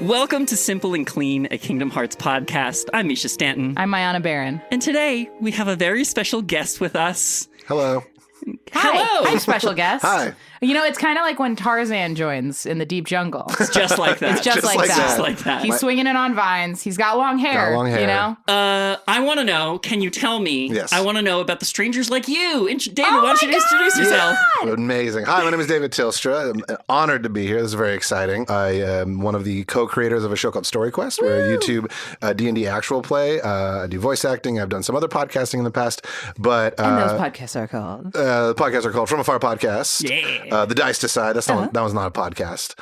Welcome to Simple and Clean, a Kingdom Hearts podcast. I'm Mischa Stanton. I'm Mayanna Berrin. And today we have a very special guest with us. Hello. Hello. Hi, special guest. Hi. You know, it's kind of like when Tarzan joins in the deep jungle. It's just like that. It's just like that. Just like that. He's swinging it on vines. He's got long hair. You know? I want to know, can you tell me? Yes. I want to know about the strangers like you. David, why don't you introduce yourself? Yeah. Amazing. Hi, my name is David Tilstra. I'm honored to be here. This is very exciting. I am one of the co-creators of a show called Story Quest. We're a YouTube D&D actual play. I do voice acting. I've done some other podcasting in the past. But And those podcasts are called? the podcasts are called From Afar Podcast. Yeah. The Dice Decide. That was not a podcast.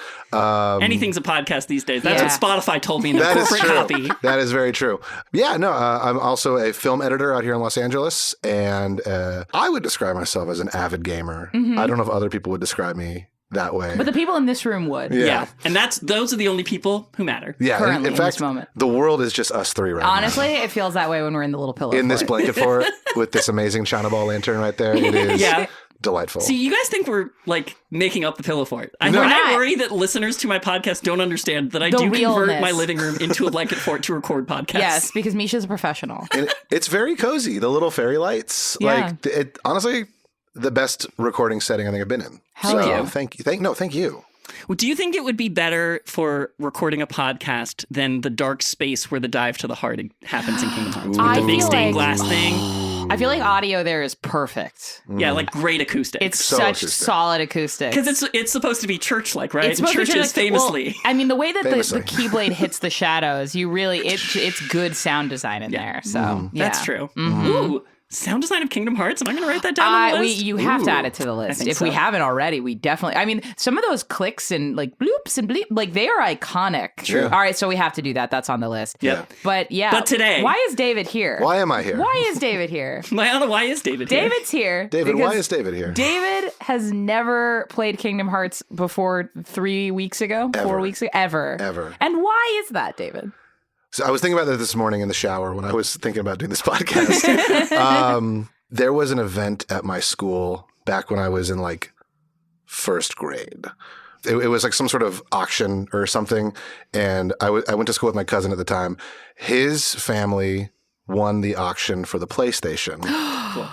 Anything's a podcast these days. That's Yeah. what Spotify told me in the That is corporate true. copy. That is very true. Yeah, no, I'm also a film editor out here in Los Angeles, and I would describe myself as an avid gamer. I don't know if other people would describe me that way. But the people in this room would. Yeah. And those are the only people who matter. Yeah, Currently, in in fact, this moment. the world is just us three right Honestly, it feels that way when we're in the little pillow now. In this fort. blanket fort with this amazing China ball lantern right there. It is delightful. See, you guys think we're like making up the pillow fort. No. I worry that listeners to my podcast don't understand that I The do convert realness. my living room into a blanket fort to record podcasts. Yes, because Misha's a professional. And it's very cozy. The little fairy lights. Yeah. Like, it honestly, the best recording setting I think I've been in. Hell yeah. Thank you. Thank you. Well, do you think it would be better for recording a podcast than the dark space where the dive to the heart happens in Kingdom Hearts? With I the big feel stained like- glass thing? I feel like audio there is perfect. Yeah, like great acoustics. It's So such acoustic. solid acoustics. Because it's supposed to be church-like, right? It's supposed to be Churches like- famously. Well, I mean, the way that the Famously. keyblade hits the shadows, you really it's good sound design in there. So yeah. That's true. Ooh, sound design of Kingdom Hearts. Am I going to write that down on the list? You have to add it to the list. think If we so. haven't already, we definitely. I mean, some of those clicks and like bloops and bleep, like they are iconic. True. All right, so we have to do that. That's on the list. Yep. But yeah. But today- why is David here? Why am I here? Why is David here? Mayanna, why is David here? David's here. David, because why is David here? David has never played Kingdom Hearts before 3 weeks ago, 4 weeks ago, ever. And why is that, David? So I was thinking about that this morning in the shower when I was thinking about doing this podcast. There was an event at my school back when I was in like first grade. It was like some sort of auction or something. And I went to school with my cousin at the time. His family won the auction for the PlayStation.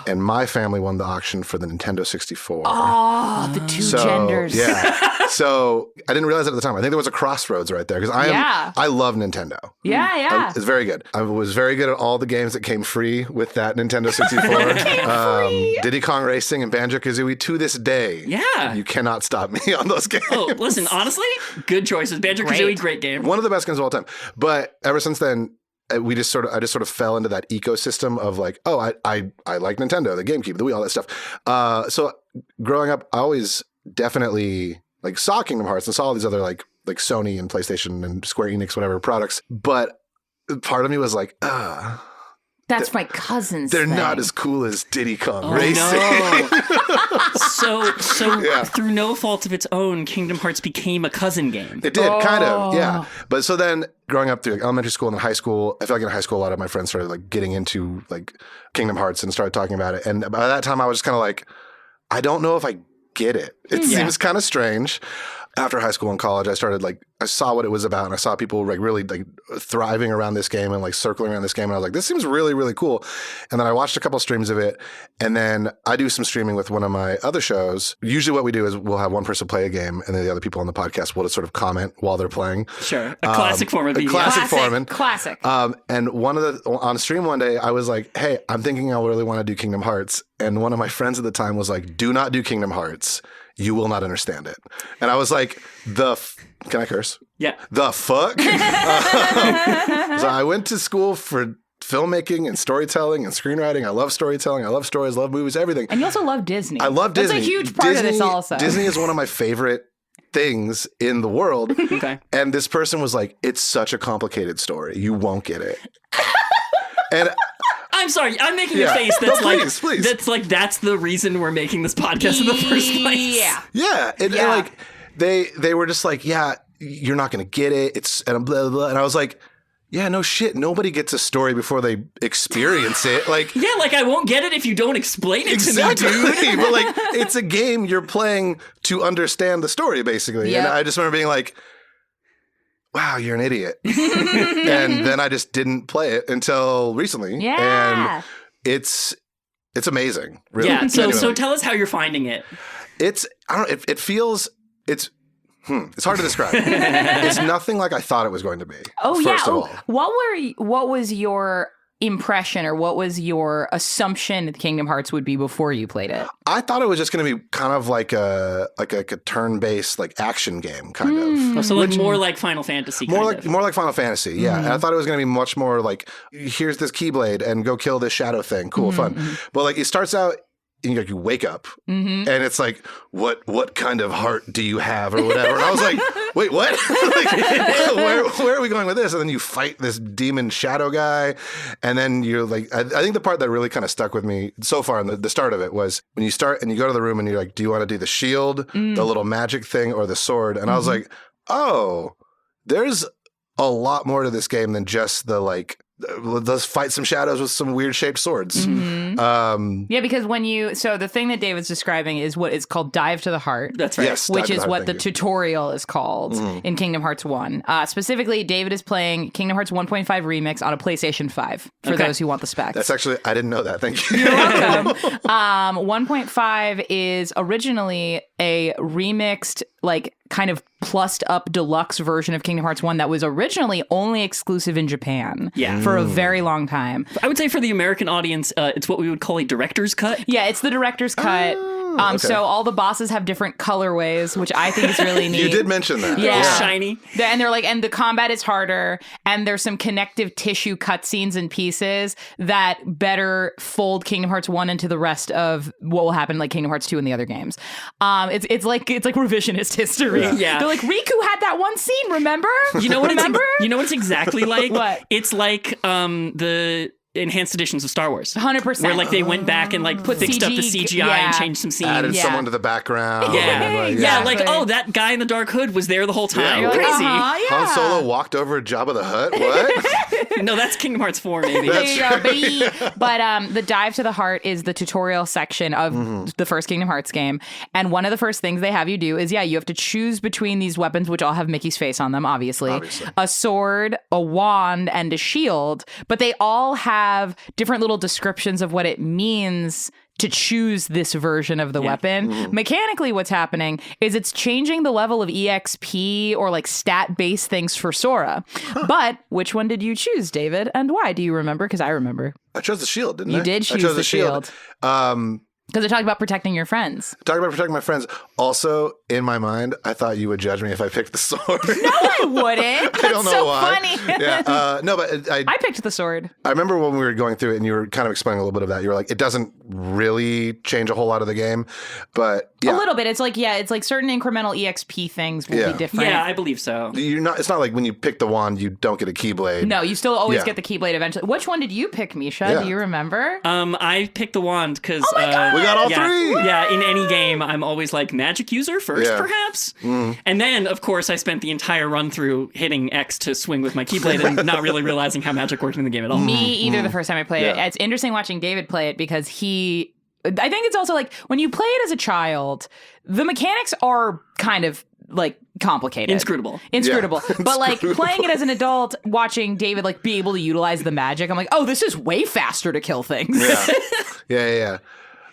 And my family won the auction for the Nintendo 64. Oh, the two genders. Yeah. So I didn't realize it at the time. I think there was a crossroads right there because I love Nintendo. Yeah. It's very good. I was very good at all the games that came free with that Nintendo 64. Diddy Kong Racing and Banjo-Kazooie to this day. Yeah. You cannot stop me on those games. Oh, listen, honestly, good choices. Banjo-Kazooie, great game. One of the best games of all time. But ever since then, I just sort of fell into that ecosystem of like, oh, I like Nintendo, the GameCube, the Wii, all that stuff. So growing up, I always definitely like saw Kingdom Hearts and saw all these other like Sony and PlayStation and Square Enix, whatever products. But part of me was like, That's my cousin's they're thing. not as cool as Diddy Kong Oh, Racing. no. So Yeah. through no fault of its own, Kingdom Hearts became a cousin game. It did, kind of, yeah. But so then growing up through like, elementary school and then high school, I feel like in high school, a lot of my friends started like getting into like Kingdom Hearts and started talking about it. And by that time I was just kind of like, I don't know if I get it. It seems kind of strange. After high school and college, I saw what it was about and I saw people like really like thriving around this game and like circling around this game. And I was like, this seems really, really cool. And then I watched a couple streams of it. And then I do some streaming with one of my other shows. Usually what we do is we'll have one person play a game and then the other people on the podcast will just sort of comment while they're playing. Sure. A classic form of media. Classic. And on stream one day, I was like, hey, I'm thinking I really want to do Kingdom Hearts. And one of my friends at the time was like, do not do Kingdom Hearts. You will not understand it. And I was like, can I curse? Yeah. The fuck? So I went to school for filmmaking and storytelling and screenwriting. I love storytelling. I love stories, love movies, everything. And you also love Disney. I love Disney. That's a huge part of this also. Disney is one of my favorite things in the world. Okay. And this person was like, it's such a complicated story. You won't get it. And I'm sorry. I'm making a face that's please. that's like that's the reason we're making this podcast in the first place. Yeah. yeah. And like they were just like, yeah, you're not gonna get it. It's and blah, blah, blah. And I was like, yeah, no shit. Nobody gets a story before they experience it. Like, yeah, like I won't get it if you don't explain it exactly. to me, dude. But like, it's a game you're playing to understand the story, basically. Yeah. And I just remember being like, wow, you're an idiot. And then I just didn't play it until recently. Yeah. And it's amazing. Really. Yeah. So Genuinely. tell us how you're finding it. I don't know, it feels, it's hard to describe. It's nothing like I thought it was going to be. Oh, first yeah. of all. What was your impression, or what was your assumption Kingdom Hearts would be before you played it? I thought it was just going to be kind of like a turn-based like action game kind of. So like more like Final Fantasy. More like Final Fantasy, yeah. And I thought it was going to be much more like, here's this Keyblade and go kill this shadow thing. Cool, fun. But like it starts out and you wake up and it's like, what kind of heart do you have or whatever? And I was like, wait, what? Like, where are we going with this? And then you fight this demon shadow guy. And then you're like, I think the part that really kind of stuck with me so far in the start of it was when you start and you go to the room and you're like, do you want to do the shield, the little magic thing, or the sword? And I was like, oh, there's a lot more to this game than just the like, let's fight some shadows with some weird shaped swords. Yeah, because so the thing that David's describing is what is called Dive to the Heart. That's right. Yes, Which is what the thank you. tutorial is called in Kingdom Hearts 1. Specifically, David is playing Kingdom Hearts 1.5 Remix on a PlayStation 5, for those who want the specs. That's actually, I didn't know that. Thank you. You're welcome. 1.5 is originally a remixed, like, kind of plussed up deluxe version of Kingdom Hearts 1 that was originally only exclusive in Japan for a very long time. I would say for the American audience, it's what we would call a director's cut. Yeah, it's the director's cut. Okay. So all the bosses have different colorways, which I think is really neat. You did mention that. Yeah. It's shiny. And they're like, and the combat is harder, and there's some connective tissue cutscenes and pieces that better fold Kingdom Hearts 1 into the rest of what will happen like Kingdom Hearts 2 and the other games. It's like revisionist history. Yeah. They're like, Riku had that one scene, remember? You know what? Remember? You know what it's exactly like? What? It's like the enhanced editions of Star Wars. 100%. Where like they went back and like fixed up the CGI yeah. and changed some scenes. Added someone to the background. Yeah. And, Yeah, Exactly. like, oh, that guy in the dark hood was there the whole time. Yeah. Crazy. Yeah. Han Solo walked over Jabba the Hutt? What? No, that's Kingdom Hearts 4, maybe. There you go, baby. But the Dive to the Heart is the tutorial section of the first Kingdom Hearts game. And one of the first things they have you do is, you have to choose between these weapons, which all have Mickey's face on them, obviously. A sword, a wand, and a shield. But they all have different little descriptions of what it means to choose this version of the weapon. Mechanically, what's happening is it's changing the level of EXP or like stat-based things for Sora. But which one did you choose, David? And why? Do you remember? Because I remember. I chose the shield, didn't I? You did choose I chose the shield. Because they're talking about protecting your friends. Talking about protecting my friends. Also, in my mind, I thought you would judge me if I picked the sword. No, I wouldn't. That's I don't know so why. funny. Yeah, no, but I picked the sword. I remember when we were going through it and you were kind of explaining a little bit of that. You were like, it doesn't really change a whole lot of the game, but yeah. A little bit. It's like, it's like certain incremental EXP things will be different. Yeah, I believe so. It's not like when you pick the wand, you don't get a Keyblade. No, you still always get the Keyblade eventually. Which one did you pick, Mischa? Yeah. Do you remember? I picked the wand because Oh my God! We got all three. Yeah, in any game, I'm always like magic user first, perhaps. And then, of course, I spent the entire run through hitting X to swing with my Keyblade and not really realizing how magic worked in the game at all. Me either the first time I played it. Yeah. It's interesting watching David play it because I think it's also like when you play it as a child, the mechanics are kind of like complicated. Inscrutable. But like playing it as an adult, watching David like be able to utilize the magic, I'm like, oh, this is way faster to kill things. Yeah.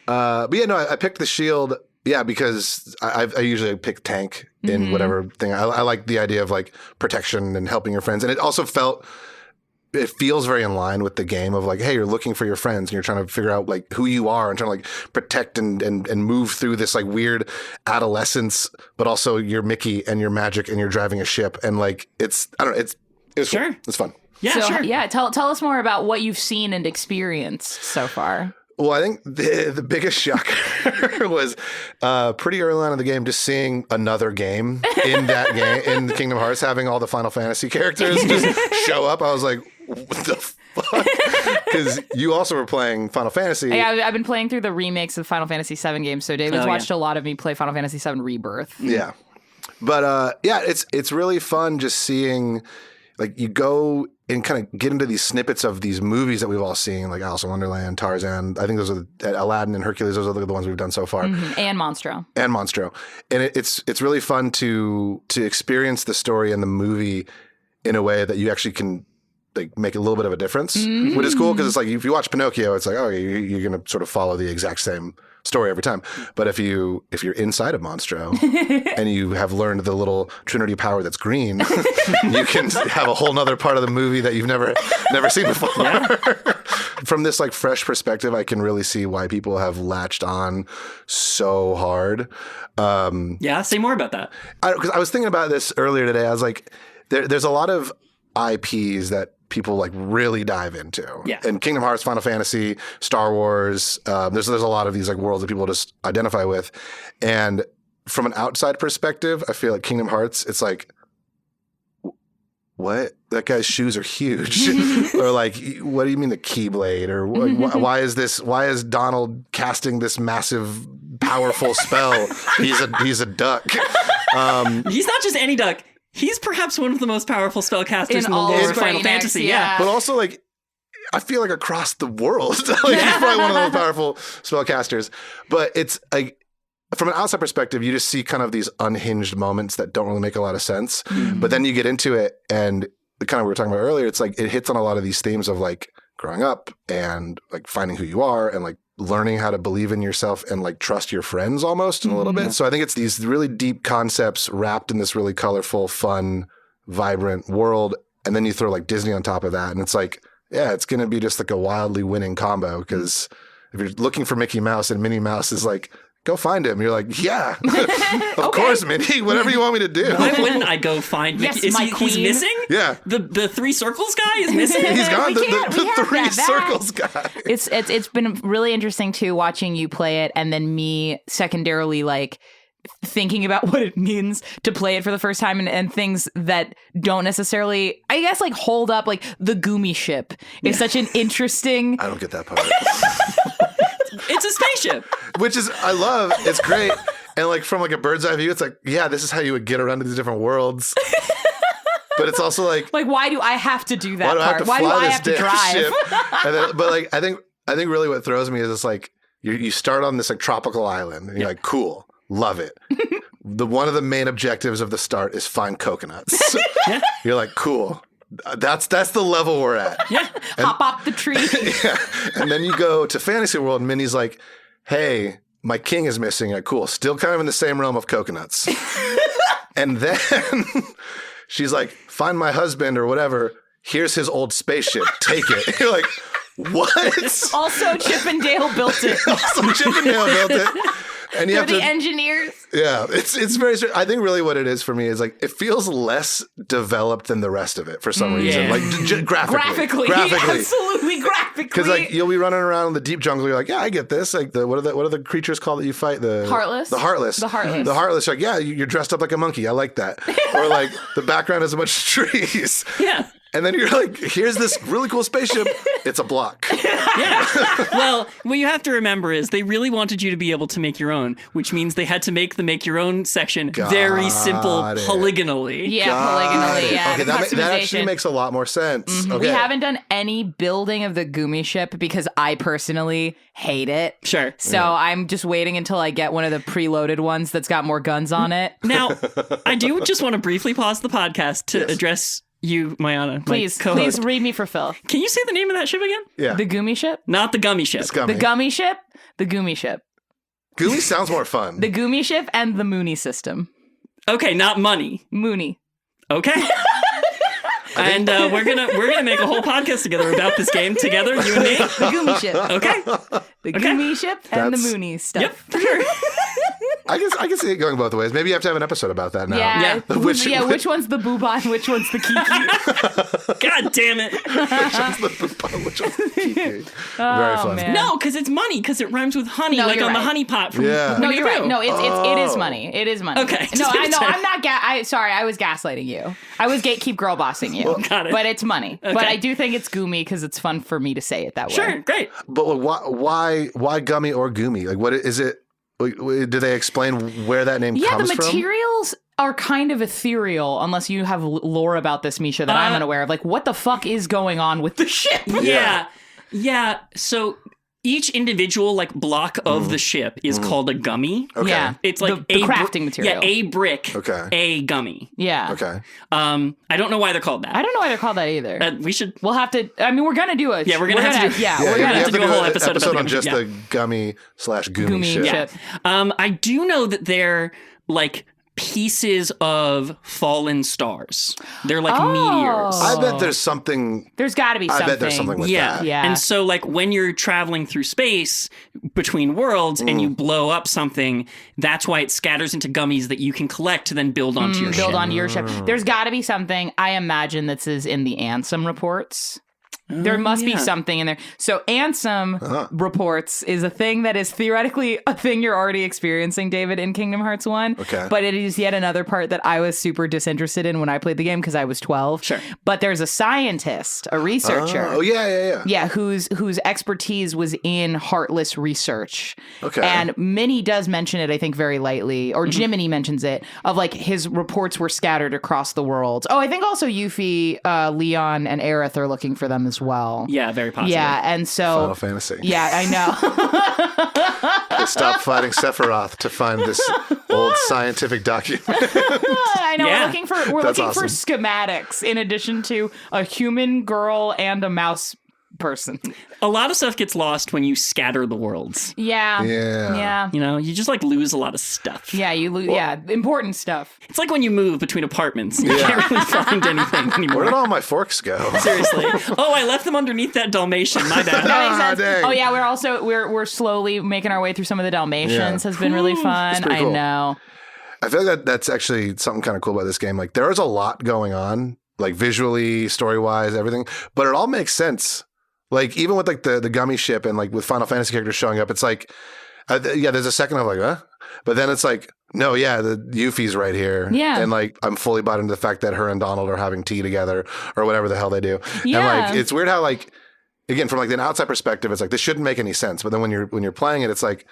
But yeah, no, I picked the shield. Yeah, because I usually pick tank in whatever thing. I like the idea of like protection and helping your friends. And it also it feels very in line with the game of like, hey, you're looking for your friends and you're trying to figure out like who you are and trying to like protect and move through this like weird adolescence, but also you're Mickey and you're magic and you're driving a ship. And like, it's Sure. Cool. It's fun. Yeah, So, sure. yeah, tell us more about what you've seen and experienced so far. Well, I think the biggest shocker was pretty early on in the game, just seeing another game in that game, in Kingdom Hearts, having all the Final Fantasy characters just show up. I was like, what the fuck? Because you also were playing Final Fantasy. Yeah, I've been playing through the remakes of Final Fantasy VII games, so David's watched a lot of me play Final Fantasy VII Rebirth. Yeah. But it's really fun just seeing, like, you go and kind of get into these snippets of these movies that we've all seen, like Alice in Wonderland, Tarzan. I think those are Aladdin and Hercules. Those are the ones we've done so far. And Monstro. And Monstro. And it's really fun to experience the story and the movie in a way that you actually can like make a little bit of a difference, which is cool because it's like if you watch Pinocchio, it's like, oh, you're going to sort of follow the exact same story every time. But if you're inside of Monstro and you have learned the little Trinity power that's green, you can have a whole nother part of the movie that you've never seen before. Yeah. From this like fresh perspective, I can really see why people have latched on so hard. Say more about that. Because I was thinking about this earlier today. I was like, there's a lot of IPs that people like really dive into. Yeah. And Kingdom Hearts, Final Fantasy, Star Wars, there's a lot of these like worlds that people just identify with. And from an outside perspective, I feel like Kingdom Hearts, it's like, what? That guy's shoes are huge. Or like, what do you mean the Keyblade? Or why is Donald casting this massive, powerful spell? He's a duck. He's not just any duck. He's perhaps one of the most powerful spellcasters in the lore of Final Fantasy. Yeah. But also, like, I feel like across the world, he's probably one of the most powerful spellcasters. But it's like, from an outside perspective, you just see kind of these unhinged moments that don't really make a lot of sense. But then you get into it, and kind of we were talking about earlier, it's like it hits on a lot of these themes of like growing up and like finding who you are and like learning how to believe in yourself and like trust your friends almost in a little bit. So I think it's these really deep concepts wrapped in this really colorful, fun, vibrant world. And then you throw like Disney on top of that. And it's like, yeah, it's going to be just like a wildly winning combo. Because if you're looking for Mickey Mouse and Minnie Mouse is like, go find him. You're like, yeah, of course, Minnie, whatever you want me to do. Why wouldn't I go find Mickey? Yes, He's missing? Yeah. The three circles guy is missing? He's gone. The three that. circles guy. It's been really interesting too watching you play it, and then me secondarily like thinking about what it means to play it for the first time and things that don't necessarily, I guess, like hold up. Like the Gumi ship is such an interesting. I don't get that part. It's a spaceship. Which is, I love, it's great. And like from like a bird's eye view, it's like, yeah, this is how you would get around to these different worlds. But it's also like, why do I have to do that part? Why do I have to drive? And then, but like, I think really what throws me is it's like, you start on this like tropical island and you're like, cool, love it. One of the main objectives of the start is find coconuts. You're like, cool. That's the level we're at. Yeah. Hop off the tree. Yeah. And then you go to Fantasy World and Minnie's like, hey, my king is missing. Like, cool. Still kind of in the same realm of coconuts. And then she's like, find my husband or whatever. Here's his old spaceship. Take it. You're like, what? Also, Chip and Dale built it. And you They're have to, the engineers. Yeah, it's very. I think really what it is for me is like it feels less developed than the rest of it for some reason. Like graphically, absolutely graphically. Because like you'll be running around in the deep jungle, you're like, yeah, I get this. Like what are the creatures called that you fight? The Heartless. The Heartless. You're like, yeah, you're dressed up like a monkey. I like that. Or like the background has a bunch of trees. Yeah. And then you're like, here's this really cool spaceship. It's a block. Yeah. Well, what you have to remember is they really wanted you to be able to make your own, which means they had to make the make your own section very simple polygonally. Yeah, polygonally. Yeah. Okay, that actually makes a lot more sense. Mm-hmm. Okay. We haven't done any building of the Gumi ship because I personally hate it. Sure. So I'm just waiting until I get one of the preloaded ones that's got more guns on it. Now, I do just want to briefly pause the podcast to address you, Mayanna, please read me for Phil. Can you say the name of that ship again? Yeah. The Gumi ship? Not the gummy ship. It's gummy. The Gummy ship? The Gumi ship. Gumi sounds more fun. The Gumi ship and the Mooney system. Okay, not money. Mooney. Okay. And we're gonna make a whole podcast together about this game together, you and me. The Gumi ship. Okay. The Gumi ship and the Mooney stuff. Yep, for sure. I can see it going both ways. Maybe you have to have an episode about that now. Yeah. Which one's the Booba and which one's the Kiki? God damn it. which one's the Kiki? Very fun. Man. No, because it's money, because it rhymes with honey, No, like you're on the right. honey pot from Yeah. No, Winnie you're the right. Pooh. No, it is money. It is money. Okay. No, I'm not. Sorry, I was gaslighting you. I was gatekeep girl bossing you. Got it. But it's money. Okay. But I do think it's Gumi because it's fun for me to say it that way. Sure, great. But why gummy or Gumi? Like, what is it? Do they explain where that name comes the from? materials are kind of ethereal unless you have lore about this, Mischa, that I'm unaware of. Like, what the fuck is going on with the ship? Yeah. So each individual like block of the ship is called a gummy. Okay. Yeah. It's like the crafting material. Yeah, a brick. Okay. A gummy. Yeah. Okay. I don't know why they're called that. I don't know why they're called that either. We should. We'll have to. I mean, we're gonna do it. Yeah, we're gonna have to do. Yeah, we're gonna you have to do a whole episode about on just the gummy/goomy Goomy ship. ship. I do know that they're like pieces of fallen stars. They're like meteors. I bet there's something. There's got to be something. I bet there's something with that. Yeah. And so like when you're traveling through space between worlds and you blow up something, that's why it scatters into gummies that you can collect to then build onto your ship. Build onto your ship. There's got to be something. I imagine this is in the Ansem reports. There must be something in there. So Ansem reports is a thing that is theoretically a thing you're already experiencing, David, in Kingdom Hearts 1. Okay. But it is yet another part that I was super disinterested in when I played the game because I was 12. Sure. But there's a scientist, a researcher. Oh, yeah. Yeah, whose expertise was in heartless research. Okay. And Minnie does mention it, I think, very lightly, or Jiminy mentions it, of like his reports were scattered across the world. Oh, I think also Yuffie, Leon, and Aerith are looking for them as well. Yeah, very possible. Yeah, and so Final Fantasy. Yeah, I know. They stopped fighting Sephiroth to find this old scientific document. I know. Yeah. We're That's looking for awesome. schematics in addition to a human girl and a mouse person. A lot of stuff gets lost when you scatter the worlds. Yeah. Yeah. You know, you just like lose a lot of stuff. Yeah, you lose. Yeah, important stuff. It's like when you move between apartments. You can't really find anything anymore. Where did all my forks go? Seriously. Oh, I left them underneath that Dalmatian. My bad. That makes sense. Dang. Oh yeah, we're slowly making our way through some of the Dalmatians. Yeah. Has been really fun. pretty I cool. know. I feel like that's actually something kind of cool about this game. Like there is a lot going on, like visually, story-wise, everything, but it all makes sense. Like even with like the gummy ship and like with Final Fantasy characters showing up, it's like, there's a second of like, huh? But then it's like, no, yeah, the Yuffie's right here. Yeah. And like, I'm fully bought into the fact that her and Donald are having tea together or whatever the hell they do. Yeah. And like, it's weird how like, again, from like an outside perspective, it's like, this shouldn't make any sense. But then when you're playing it, it's like,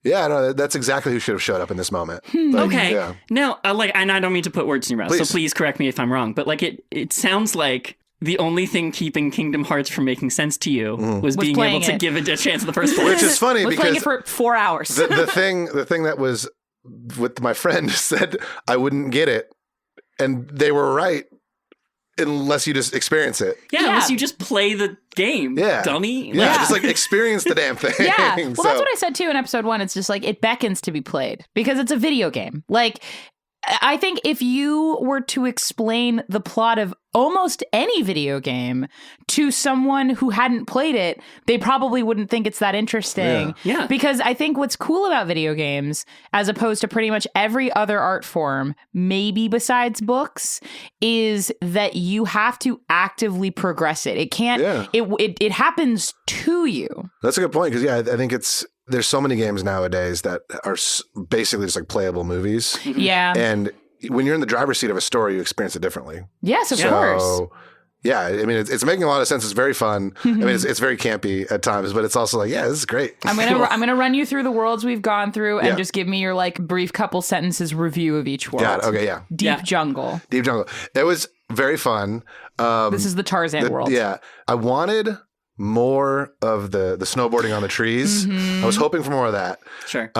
yeah, no, that's exactly who should have showed up in this moment. Like, Okay. Yeah. Now, and I don't mean to put words in your mouth, Please. so please correct me if I'm wrong, but like it sounds like the only thing keeping Kingdom Hearts from making sense to you was being playing able to it. give it a chance in the first place. Which is funny We're playing because it for 4 hours. the thing that was with my friend said I wouldn't get it, and they were right unless you just experience it. Yeah, unless you just play the game, Yeah, dummy. Yeah, Yeah. just like experience the damn thing. Yeah. Well, So- that's what I said too in episode 1. It's just like it beckons to be played because it's a video game. Like, I think if you were to explain the plot of almost any video game to someone who hadn't played it, they probably wouldn't think it's that interesting. Yeah. Because I think what's cool about video games, as opposed to pretty much every other art form, maybe besides books, is that you have to actively progress it. It can't, Yeah. it happens to you. That's a good point because I think there's so many games nowadays that are basically just like playable movies, Yeah. and when you're in the driver's seat of a story, you experience it differently. Yes, of course. So, yeah, I mean, it's making a lot of sense. It's very fun. I mean, it's very campy at times, but it's also like, yeah, this is great. I'm gonna run you through the worlds we've gone through and Yeah. just give me your like brief couple sentences review of each world. Got it. Okay, yeah. Deep jungle. Deep Jungle. It was very fun. This is the Tarzan world. Yeah. I wanted more of the snowboarding on the trees. Mm-hmm. I was hoping for more of that. Sure.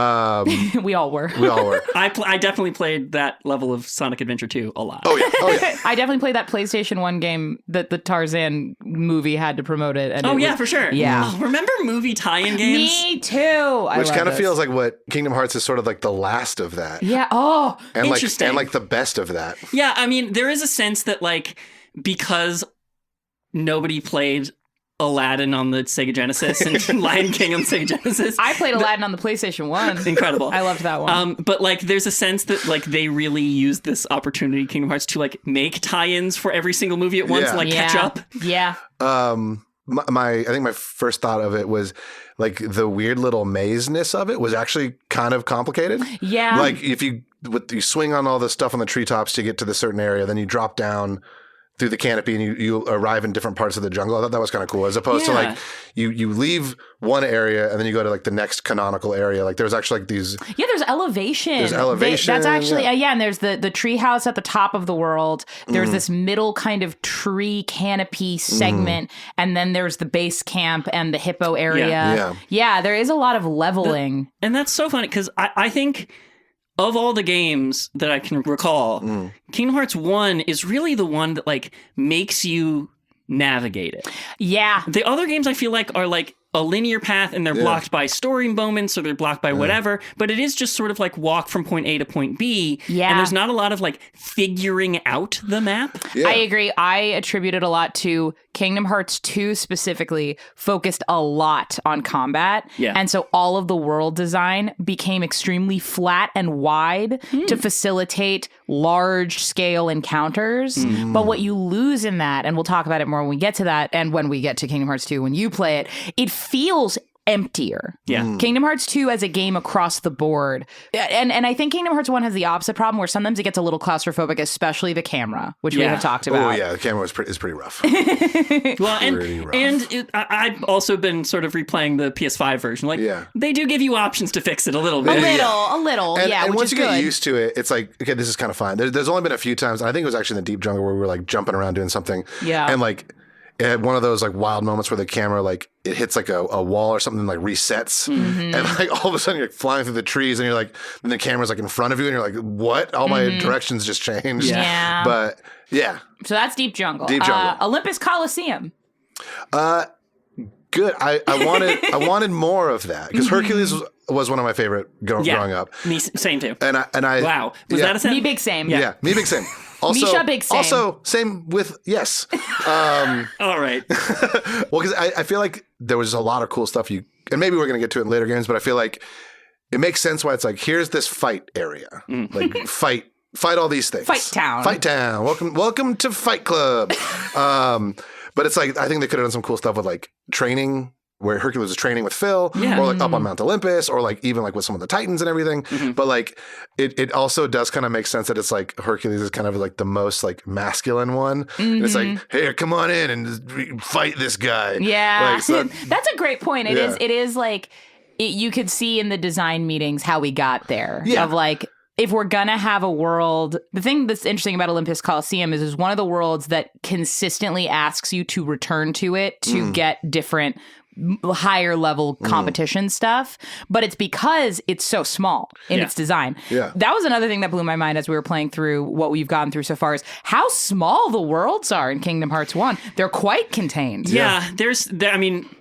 We all were. We all were. I definitely played that level of Sonic Adventure 2 a lot. Oh yeah. I definitely played that PlayStation 1 game that the Tarzan movie had to promote it. And Oh, it yeah, was- for sure. Yeah. Oh, remember movie tie-in games? Me too. Which kind of feels like what Kingdom Hearts is sort of like the last of that. Yeah. Oh. And Interesting. like the best of that. Yeah, I mean, there is a sense that like because nobody played Aladdin on the Sega Genesis and Lion King on the Sega Genesis. I played Aladdin on the PlayStation 1. Incredible. I loved that one. But like, there's a sense that like they really used this opportunity, Kingdom Hearts, to like make tie-ins for every single movie at once, Yeah. and like catch up. Yeah. I think my first thought of it was like the weird little maze-ness of it was actually kind of complicated. Yeah. Like if you swing on all the stuff on the treetops to get to the certain area, then you drop down through the canopy and you arrive in different parts of the jungle. I thought that was kind of cool, as opposed to like you leave one area and then you go to like the next canonical area. Like there's actually like these. Yeah, there's elevation. There's elevation. That's actually and there's the tree house at the top of the world. There's this middle kind of tree canopy segment, and then there's the base camp and the hippo area. Yeah, there is a lot of leveling, and that's so funny because I think. Of all the games that I can recall, Kingdom Hearts 1 is really the one that like makes you navigate it. Yeah. The other games I feel like are like a linear path and they're blocked by story moments or they're blocked by whatever, but it is just sort of like walk from point A to point B. Yeah. And there's not a lot of like figuring out the map. I agree. I attribute it a lot to Kingdom Hearts 2 specifically focused a lot on combat. Yeah. And so all of the world design became extremely flat and wide to facilitate large scale encounters. But what you lose in that, and we'll talk about it more when we get to that, and when we get to Kingdom Hearts 2, when you play it, it feels emptier. Yeah. Kingdom Hearts 2 as a game across the board. And I think Kingdom Hearts 1 has the opposite problem where sometimes it gets a little claustrophobic, especially the camera, which we have talked about. Oh yeah, the camera is pretty rough. Well, I've also been sort of replaying the PS5 version. Like, they do give you options to fix it a little bit. A little, and, and which once is you good. get used to it, it's like, okay, this is kind of fine. There's only been a few times, and I think it was actually in the deep jungle where we were like jumping around doing something. Yeah. And like, it had one of those like wild moments where the camera like it hits like a wall or something, like resets, and like all of a sudden you're flying through the trees and you're like, and the camera's like in front of you and you're like, what? All my directions just changed. Yeah. But yeah. So that's Deep Jungle. Deep Jungle. Olympus Coliseum. Good. I wanted more of that because Hercules was one of my favorite growing up. Me, same too. And I wow. Was that a same? Me big same. Yeah. Me big same. Also, Mischa big same. Also, same with yes. All right. Well, because I feel like there was a lot of cool stuff and maybe we're going to get to it in later games, but I feel like it makes sense why it's like, here's this fight area. Like fight all these things. Fight town. Welcome to Fight Club. But it's like, I think they could have done some cool stuff with like training, where Hercules is training with Phil, or like up on Mount Olympus, or like even like with some of the Titans and everything. But like it also does kind of make sense that it's like Hercules is kind of like the most like masculine one. And it's like, hey, come on in and fight this guy. Yeah. Like, so that's a great point. It is like you could see in the design meetings how we got there. Yeah. Of like, if we're gonna have a world, the thing that's interesting about Olympus Coliseum is one of the worlds that consistently asks you to return to it to get different higher level competition stuff, but it's because it's so small in its design. Yeah. That was another thing that blew my mind as we were playing through what we've gone through so far is how small the worlds are in Kingdom Hearts 1. They're quite contained. Yeah.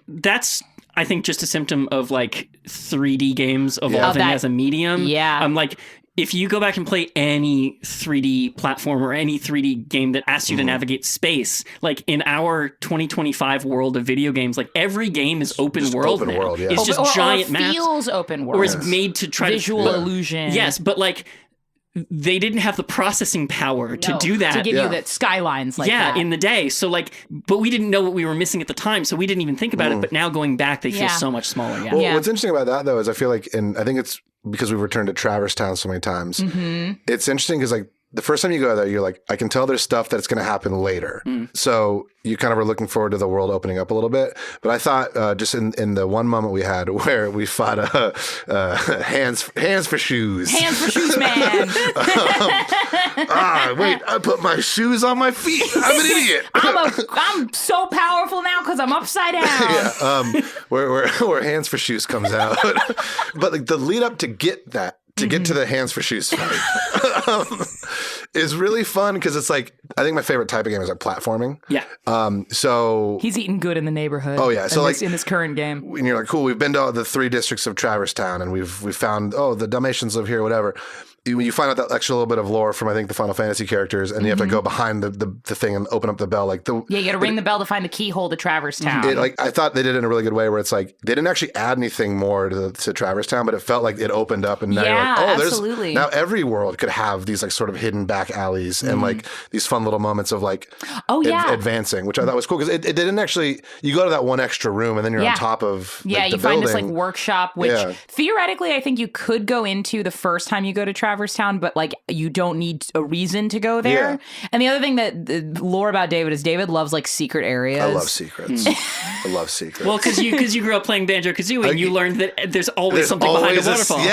That's I think just a symptom of like 3D games evolving as a medium. Yeah. I'm like, if you go back and play any 3D platform or any 3D game that asks you to navigate space, like in our 2025 world of video games, like every game is open world now. Yeah. It's just giant maps. Feels open world. Or is made to try visual illusion. Yes, but like they didn't have the processing power to do that. To give you the skylines like that. In the day. So like, but we didn't know what we were missing at the time, so we didn't even think about it. But now going back, they feel so much smaller. Yeah. Well, what's interesting about that though is I feel like, and I think it's because we've returned to Traverse Town so many times. It's interesting because like the first time you go there, you're like, I can tell there's stuff that's going to happen later. So you kind of are looking forward to the world opening up a little bit. But I thought just in the one moment we had where we fought hands for shoes. Hands for shoes, man. Wait, I put my shoes on my feet. I'm an idiot. I'm so powerful now because I'm upside down. Where hands for shoes comes out. But like the lead up to get that, to get to the hands for shoes fight is really fun because it's like, I think my favorite type of game is like platforming. Yeah. So he's eating good in the neighborhood. Oh yeah. So in this current game, and you're like, cool. We've been to all the 3 districts of Traverse Town, and we've found the Dalmatians live here, whatever. You find out that extra little bit of lore from I think the Final Fantasy characters, and you have to go behind the thing and open up the bell. Like you got to ring the bell to find the keyhole to Traverse Town. I thought they did it in a really good way, where it's like they didn't actually add anything more to Traverse Town, but it felt like it opened up, and now you're like, absolutely. now every world could have these like sort of hidden back alleys and like these fun little moments of like advancing, which I thought was cool because it didn't actually. You go to that one extra room, and then you're on top of you the find building. this like workshop, which theoretically I think you could go into the first time you go to Traverse Traverse Town, but like you don't need a reason to go there. Yeah. And the other thing that the lore about David is David loves like secret areas. I love secrets. I love secrets. Well, because you grew up playing Banjo-Kazooie and you learned that there's always something behind a waterfall.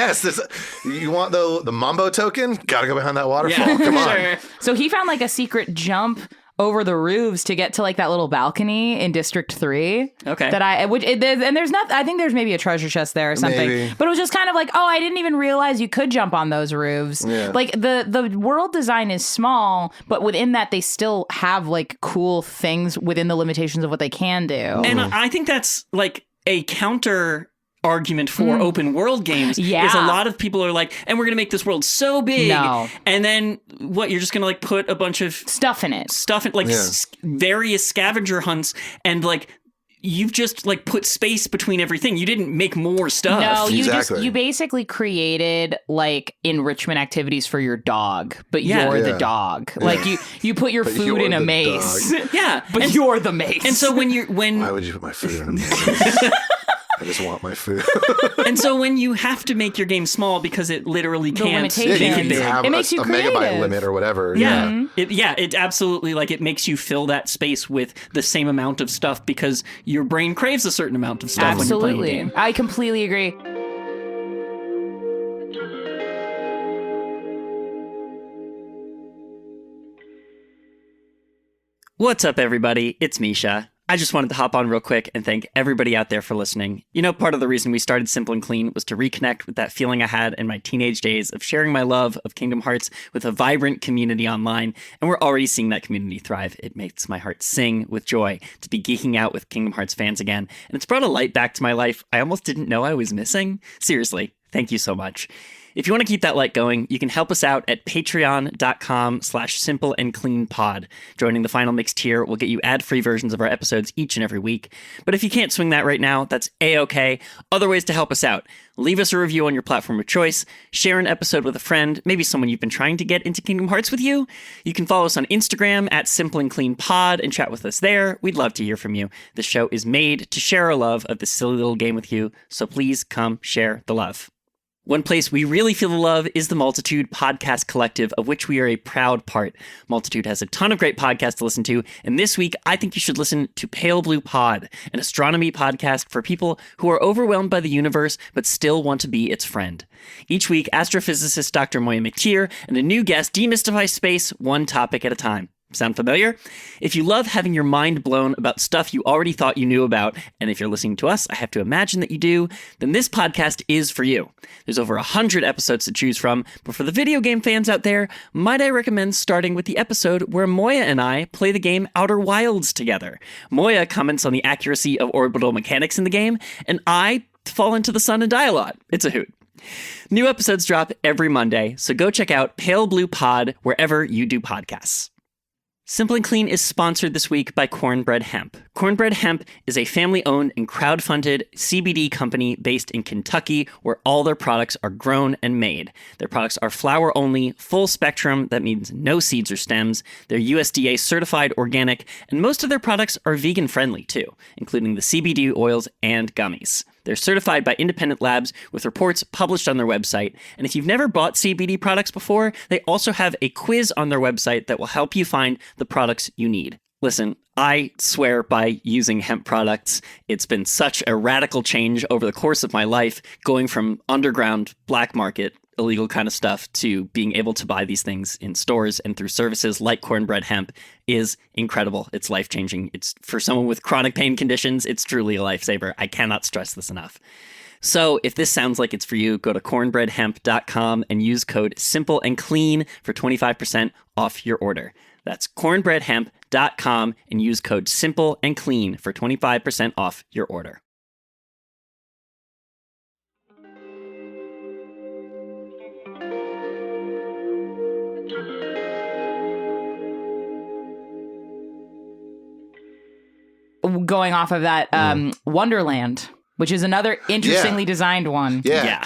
You want the Mambo token? Gotta go behind that waterfall. Yeah, Come on. sure. So he found like a secret jump over the roofs to get to like that little balcony in District 3. Okay. I think there's maybe a treasure chest there or something. Maybe. But it was just kind of like, oh, I didn't even realize you could jump on those roofs. Yeah. Like the world design is small, but within that they still have like cool things within the limitations of what they can do. And I think that's like a counter argument for open world games is a lot of people are like, and we're gonna make this world so big, and then what, you're just gonna like put a bunch of stuff in it like various scavenger hunts, and like you've just like put space between everything. You didn't make more stuff. No, Exactly. you basically created like enrichment activities for your dog, but you're the dog. Like you put your food in a maze. Yeah, but you're the maze. And so when Why would you put my food in a maze? I just want my food. And so when you have to make your game small because it literally can't limitations. You be can have It makes you a creative. megabyte limit or whatever. Yeah. It absolutely, like, it makes you fill that space with the same amount of stuff because your brain craves a certain amount of stuff when you're playing a game. I completely agree. What's up, everybody? It's Mischa. I just wanted to hop on real quick and thank everybody out there for listening. You know, part of the reason we started Simple and Clean was to reconnect with that feeling I had in my teenage days of sharing my love of Kingdom Hearts with a vibrant community online, and we're already seeing that community thrive. It makes my heart sing with joy to be geeking out with Kingdom Hearts fans again, and it's brought a light back to my life I almost didn't know I was missing. Seriously, thank you so much. If you want to keep that light going, you can help us out at patreon.com/simpleandcleanpod. Joining the Final Mix tier will get you ad-free versions of our episodes each and every week. But if you can't swing that right now, that's A-okay. Other ways to help us out. Leave us a review on your platform of choice. Share an episode with a friend, maybe someone you've been trying to get into Kingdom Hearts with you. You can follow us on Instagram at simpleandcleanpod and chat with us there. We'd love to hear from you. The show is made to share our love of this silly little game with you, so please come share the love. One place we really feel the love is the Multitude Podcast Collective, of which we are a proud part. Multitude has a ton of great podcasts to listen to, and this week I think you should listen to Pale Blue Pod, an astronomy podcast for people who are overwhelmed by the universe but still want to be its friend. Each week, astrophysicist Dr. Moya McTeer and a new guest demystify space one topic at a time. Sound familiar? If you love having your mind blown about stuff you already thought you knew about, and if you're listening to us, I have to imagine that you do, then this podcast is for you. There's over 100 episodes to choose from, but for the video game fans out there, might I recommend starting with the episode where Moya and I play the game Outer Wilds together. Moya comments on the accuracy of orbital mechanics in the game, and I fall into the sun and die a lot. It's a hoot. New episodes drop every Monday, so go check out Pale Blue Pod wherever you do podcasts. Simple and Clean is sponsored this week by Cornbread Hemp. Cornbread Hemp is a family-owned and crowd-funded CBD company based in Kentucky where all their products are grown and made. Their products are flower-only, full spectrum, that means no seeds or stems. They're USDA certified organic, and most of their products are vegan-friendly too, including the CBD oils and gummies. They're certified by independent labs with reports published on their website. And if you've never bought CBD products before, they also have a quiz on their website that will help you find the products you need. Listen, I swear by using hemp products. It's been such a radical change over the course of my life, going from underground, black market, illegal kind of stuff to being able to buy these things in stores and through services like Cornbread Hemp is incredible. It's life-changing. It's for someone with chronic pain conditions, it's truly a lifesaver. I cannot stress this enough. So if this sounds like it's for you, go to cornbreadhemp.com and use code SIMPLEANDCLEAN for 25% off your order. That's cornbreadhemp.com and use code SIMPLEANDCLEAN for 25% off your order. Going off of that, Wonderland, which is another interestingly designed one. Yeah.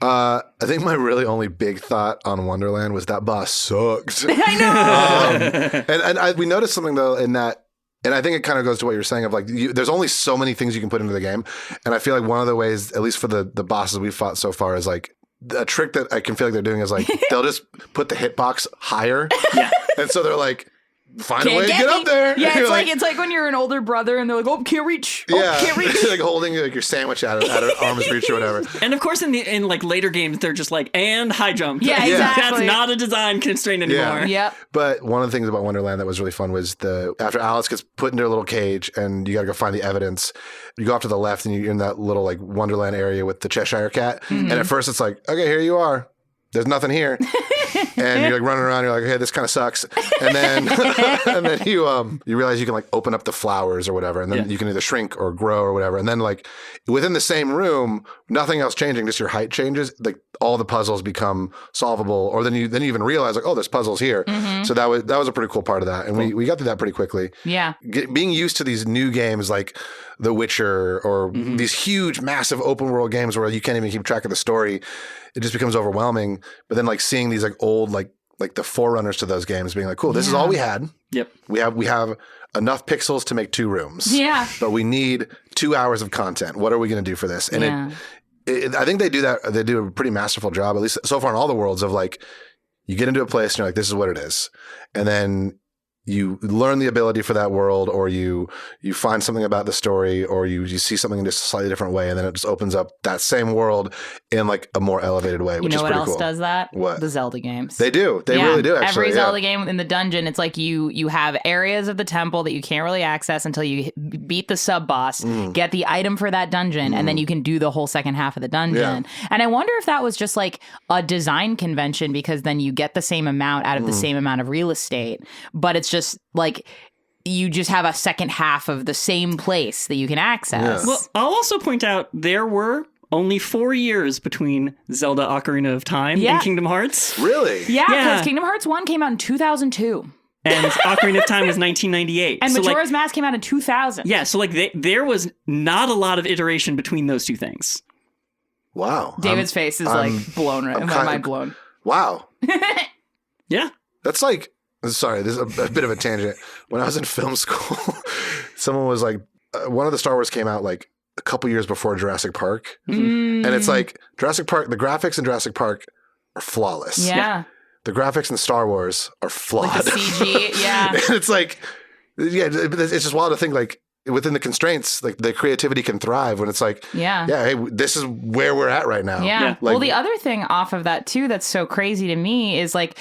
I think my really only big thought on Wonderland was that boss sucked. I know. We noticed something though in that, and I think it kind of goes to what you're saying of like, there's only so many things you can put into the game. And I feel like one of the ways, at least for the bosses we've fought so far, is like, a trick that I can feel like they're doing is like they'll just put the hitbox higher. Yeah. And so they're like, find a Can't way to get get me. up there. Yeah, You're it's like when you're an older brother and they're like, oh, can't reach. Oh, yeah, can't reach. like holding like your sandwich out of arm's reach or whatever. And of course, in like later games, they're just like, and high jump. Yeah, exactly. That's not a design constraint anymore. Yep. But one of the things about Wonderland that was really fun was after Alice gets put into a little cage and you got to go find the evidence. You go off to the left and you're in that little like Wonderland area with the Cheshire Cat. And at first it's like, okay, here you are. There's nothing here. And you're like running around. You're like, okay, this kind of sucks. And then, and then you realize you can like open up the flowers or whatever, and then you can either shrink or grow or whatever. And then like within the same room, nothing else changing, just your height changes. Like all the puzzles become solvable. Or then you even realize like, oh, there's puzzles here. So that was a pretty cool part of that, and we got through that pretty quickly. Yeah, being used to these new games like The Witcher or these huge, massive open world games where you can't even keep track of the story. It just becomes overwhelming. But then like seeing these like old, like the forerunners to those games being like, cool, this is all we had. Yep. We have enough pixels to make 2 rooms. Yeah. But we need 2 hours of content. What are we going to do for this? And I think they do that. They do a pretty masterful job, at least so far in all the worlds, of like, you get into a place and you're like, this is what it is. And then you learn the ability for that world, or you find something about the story, or you see something in just a slightly different way, and then it just opens up that same world in like a more elevated way, which is pretty cool. You know what else does that? What? The Zelda games. They do. They really do, actually. Every Zelda game in the dungeon, it's like you have areas of the temple that you can't really access until you beat the sub-boss, get the item for that dungeon, and then you can do the whole second half of the dungeon. Yeah. And I wonder if that was just like a design convention, because then you get the same amount out of the same amount of real estate, but it's just like you just have a second half of the same place that you can access. Yeah. Well, I'll also point out there were only 4 years between Zelda Ocarina of Time and Kingdom Hearts. Really? Yeah, because Kingdom Hearts 1 came out in 2002. And Ocarina of Time was 1998. And so Majora's Mask came out in 2000. Yeah, so like there was not a lot of iteration between those two things. Wow. David's face is like blown right. My mind blown. Wow. Yeah. That's like, sorry, this is a bit of a tangent. When I was in film school, someone was like, one of the Star Wars came out like a couple years before Jurassic Park. And it's like Jurassic Park, the graphics in Jurassic Park are flawless. Yeah. The graphics in Star Wars are flawed. Like the CG, yeah. And it's like, it's just wild to think like within the constraints, like the creativity can thrive when it's like, hey, this is where we're at right now. Yeah. Like, Well, the other thing off of that too that's so crazy to me is like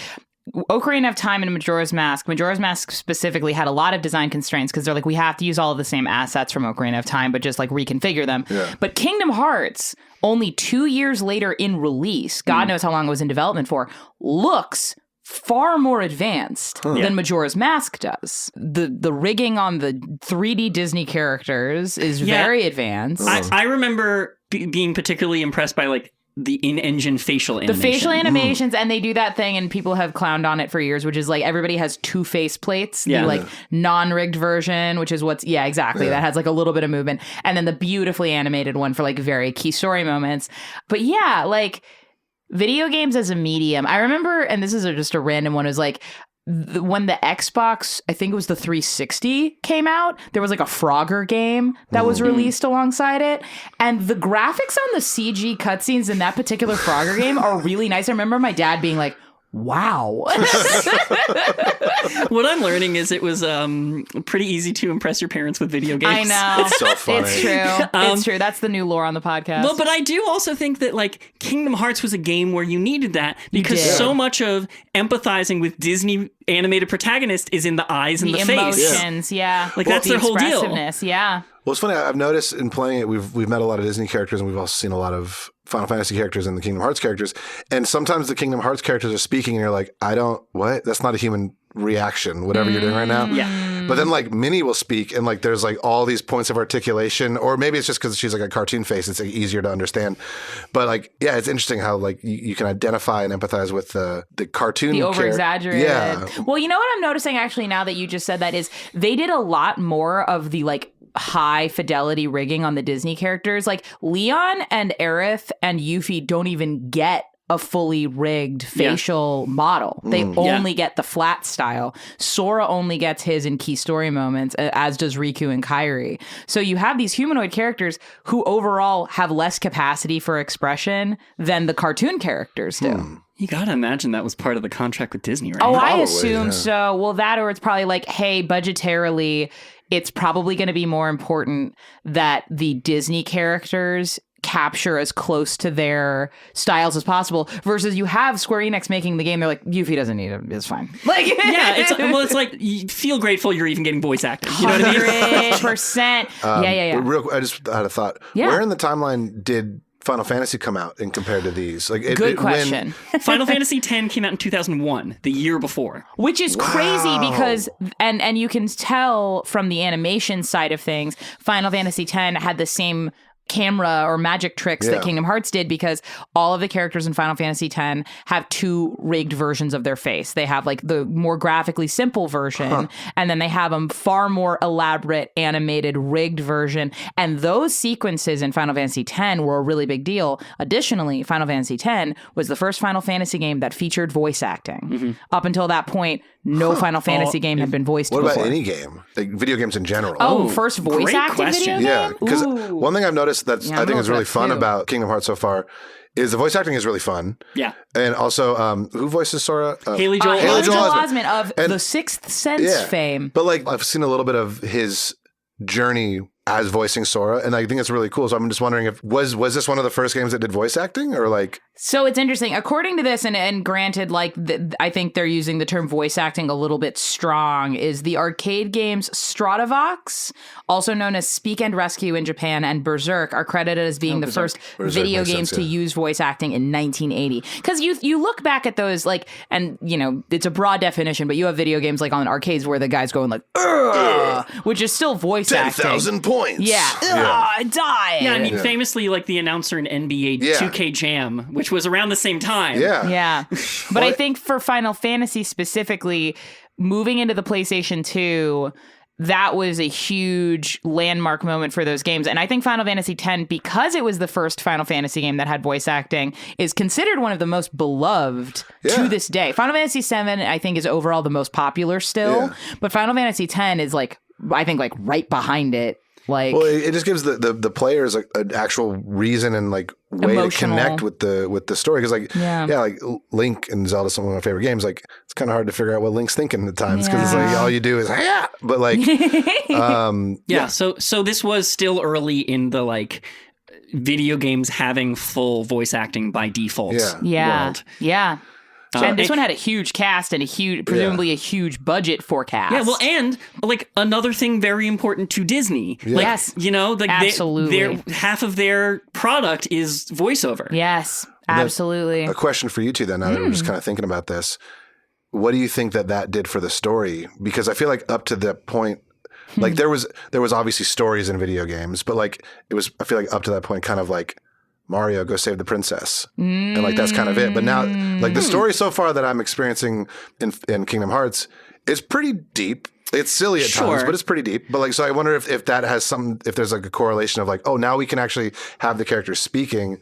Ocarina of Time and Majora's Mask specifically had a lot of design constraints because they're like, we have to use all of the same assets from Ocarina of Time, but just like reconfigure them. Yeah. But Kingdom Hearts, only 2 years later in release, God knows how long it was in development for, looks far more advanced than Majora's Mask does. The rigging on the 3D Disney characters is very advanced. I remember being particularly impressed by like the in-engine facial animation. The facial animations, and they do that thing, and people have clowned on it for years, which is like everybody has 2 face plates. The like non-rigged version, which is exactly. That has like a little bit of movement. And then the beautifully animated one for like very key story moments. But yeah, like video games as a medium. I remember, and this is just a random one, is like when the Xbox, I think it was the 360 came out, there was like a Frogger game that was released alongside it. And the graphics on the CG cutscenes in that particular Frogger game are really nice. I remember my dad being like, wow. What I'm learning is it was pretty easy to impress your parents with video games. I know. It's so funny. It's true. It's true. That's the new lore on the podcast. Well, but I do also think that like Kingdom Hearts was a game where you needed that because so much of empathizing with Disney animated protagonists is in the eyes and the face. Emotions, yeah. Like that's their whole deal. Yeah. Well, it's funny. I've noticed in playing it, we've met a lot of Disney characters, and we've also seen a lot of Final Fantasy characters and the Kingdom Hearts characters. And sometimes the Kingdom Hearts characters are speaking, and you're like, what? That's not a human reaction, whatever you're doing right now. Yeah. But then like Minnie will speak, and like there's like all these points of articulation, or maybe it's just because she's like a cartoon face, it's like easier to understand. But like, yeah, it's interesting how like you can identify and empathize with the cartoon, the over exaggerated. Yeah. Well, you know what I'm noticing actually now that you just said that is they did a lot more of the like high fidelity rigging on the Disney characters. Like Leon and Aerith and Yuffie don't even get a fully rigged facial model. They only get the flat style. Sora only gets his in key story moments, as does Riku and Kairi. So you have these humanoid characters who overall have less capacity for expression than the cartoon characters do. You gotta imagine that was part of the contract with Disney, right? Oh, Probably, I assume so. Well, that or it's probably like, hey, budgetarily, it's probably going to be more important that the Disney characters capture as close to their styles as possible versus you have Square Enix making the game. They're like, Yuffie doesn't need it. It's fine. Like, yeah, it's like you feel grateful you're even getting voice acting. You know what I mean? 100%. Yeah. I just had a thought. Yeah. Where in the timeline did Final Fantasy come out and compared to these? Like, Good question. Final Fantasy X came out in 2001, the year before. Which is crazy because, and you can tell from the animation side of things, Final Fantasy X had the same camera or magic tricks that Kingdom Hearts did because all of the characters in Final Fantasy X have two rigged versions of their face. They have like the more graphically simple version and then they have a far more elaborate animated rigged version. And those sequences in Final Fantasy X were a really big deal. Additionally, Final Fantasy X was the first Final Fantasy game that featured voice acting. Up until that point, no Final Fantasy game had been voiced before. What about any game? Like video games in general? Oh, first voice great acting question. video Yeah, game? because Ooh. one thing I've noticed that I think is really fun too. about Kingdom Hearts so far is the voice acting is really fun. Yeah. And also, who voices Sora? Haley Joel Haley Joel Osment. Osment of And- the Sixth Sense fame. But like, I've seen a little bit of his journey as voicing Sora, and I think it's really cool. So I'm just wondering if was this one of the first games that did voice acting, or like? So it's interesting. According to this, and granted, like I think they're using the term voice acting a little bit strong, is the arcade games Stratovox, also known as Speak and Rescue in Japan, and Berserk are credited as being the first video makes games sense, to use voice acting in 1980. Because you look back at those, like, and you know, it's a broad definition, but you have video games like on arcades where the guy's going like, which is still voice acting. 10,000 points. Yeah. I died. Yeah, I mean, famously, like the announcer in NBA 2K Jam, which was around the same time. Yeah. But I think for Final Fantasy specifically, moving into the PlayStation 2, that was a huge landmark moment for those games. And I think Final Fantasy X, because it was the first Final Fantasy game that had voice acting, is considered one of the most beloved to this day. Final Fantasy VII, I think, is overall the most popular still. But Final Fantasy X is like, I think, like right behind it. Like, well, it just gives the players an actual reason and like way Emotional. to connect with the story. Because like like Link and Zelda, some of my favorite games. Like it's kind of hard to figure out what Link's thinking at times because it's like all you do is but like So this was still early in the like video games having full voice acting by default. World. Yeah. And this one had a huge cast and presumably a huge budget forecast. Yeah, well, and like another thing very important to Disney. Like, Yes. you know, like Absolutely. half of their product is voiceover. Yes, absolutely. A question for you two then, now that we're just kind of thinking about this. What do you think that did for the story? Because I feel like up to that point, like there was obviously stories in video games, but like I feel like up to that point kind of like Mario, go save the princess. And like that's kind of it. But now like the story so far that I'm experiencing in Kingdom Hearts is pretty deep. It's silly at times, but it's pretty deep. But like, so I wonder if that has if there's like a correlation of like, oh, now we can actually have the characters speaking.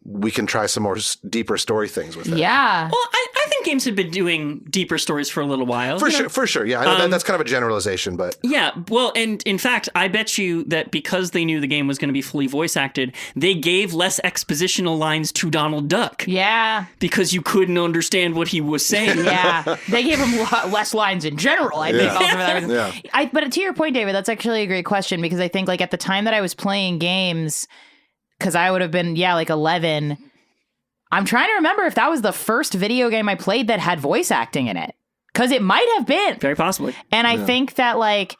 We can try some more deeper story things with it. Yeah. Well, I think games have been doing deeper stories for a little while. For sure. Yeah, I know that's kind of a generalization, but yeah. Well, and in fact, I bet you that because they knew the game was going to be fully voice acted, they gave less expositional lines to Donald Duck. Yeah. Because you couldn't understand what he was saying. Yeah. They gave him less lines in general, I think. Also for that reason. Yeah. But to your point, David, that's actually a great question because I think like at the time that I was playing games, because I would have been, like 11. I'm trying to remember if that was the first video game I played that had voice acting in it. Because it might have been. Very possibly. And I think that, like,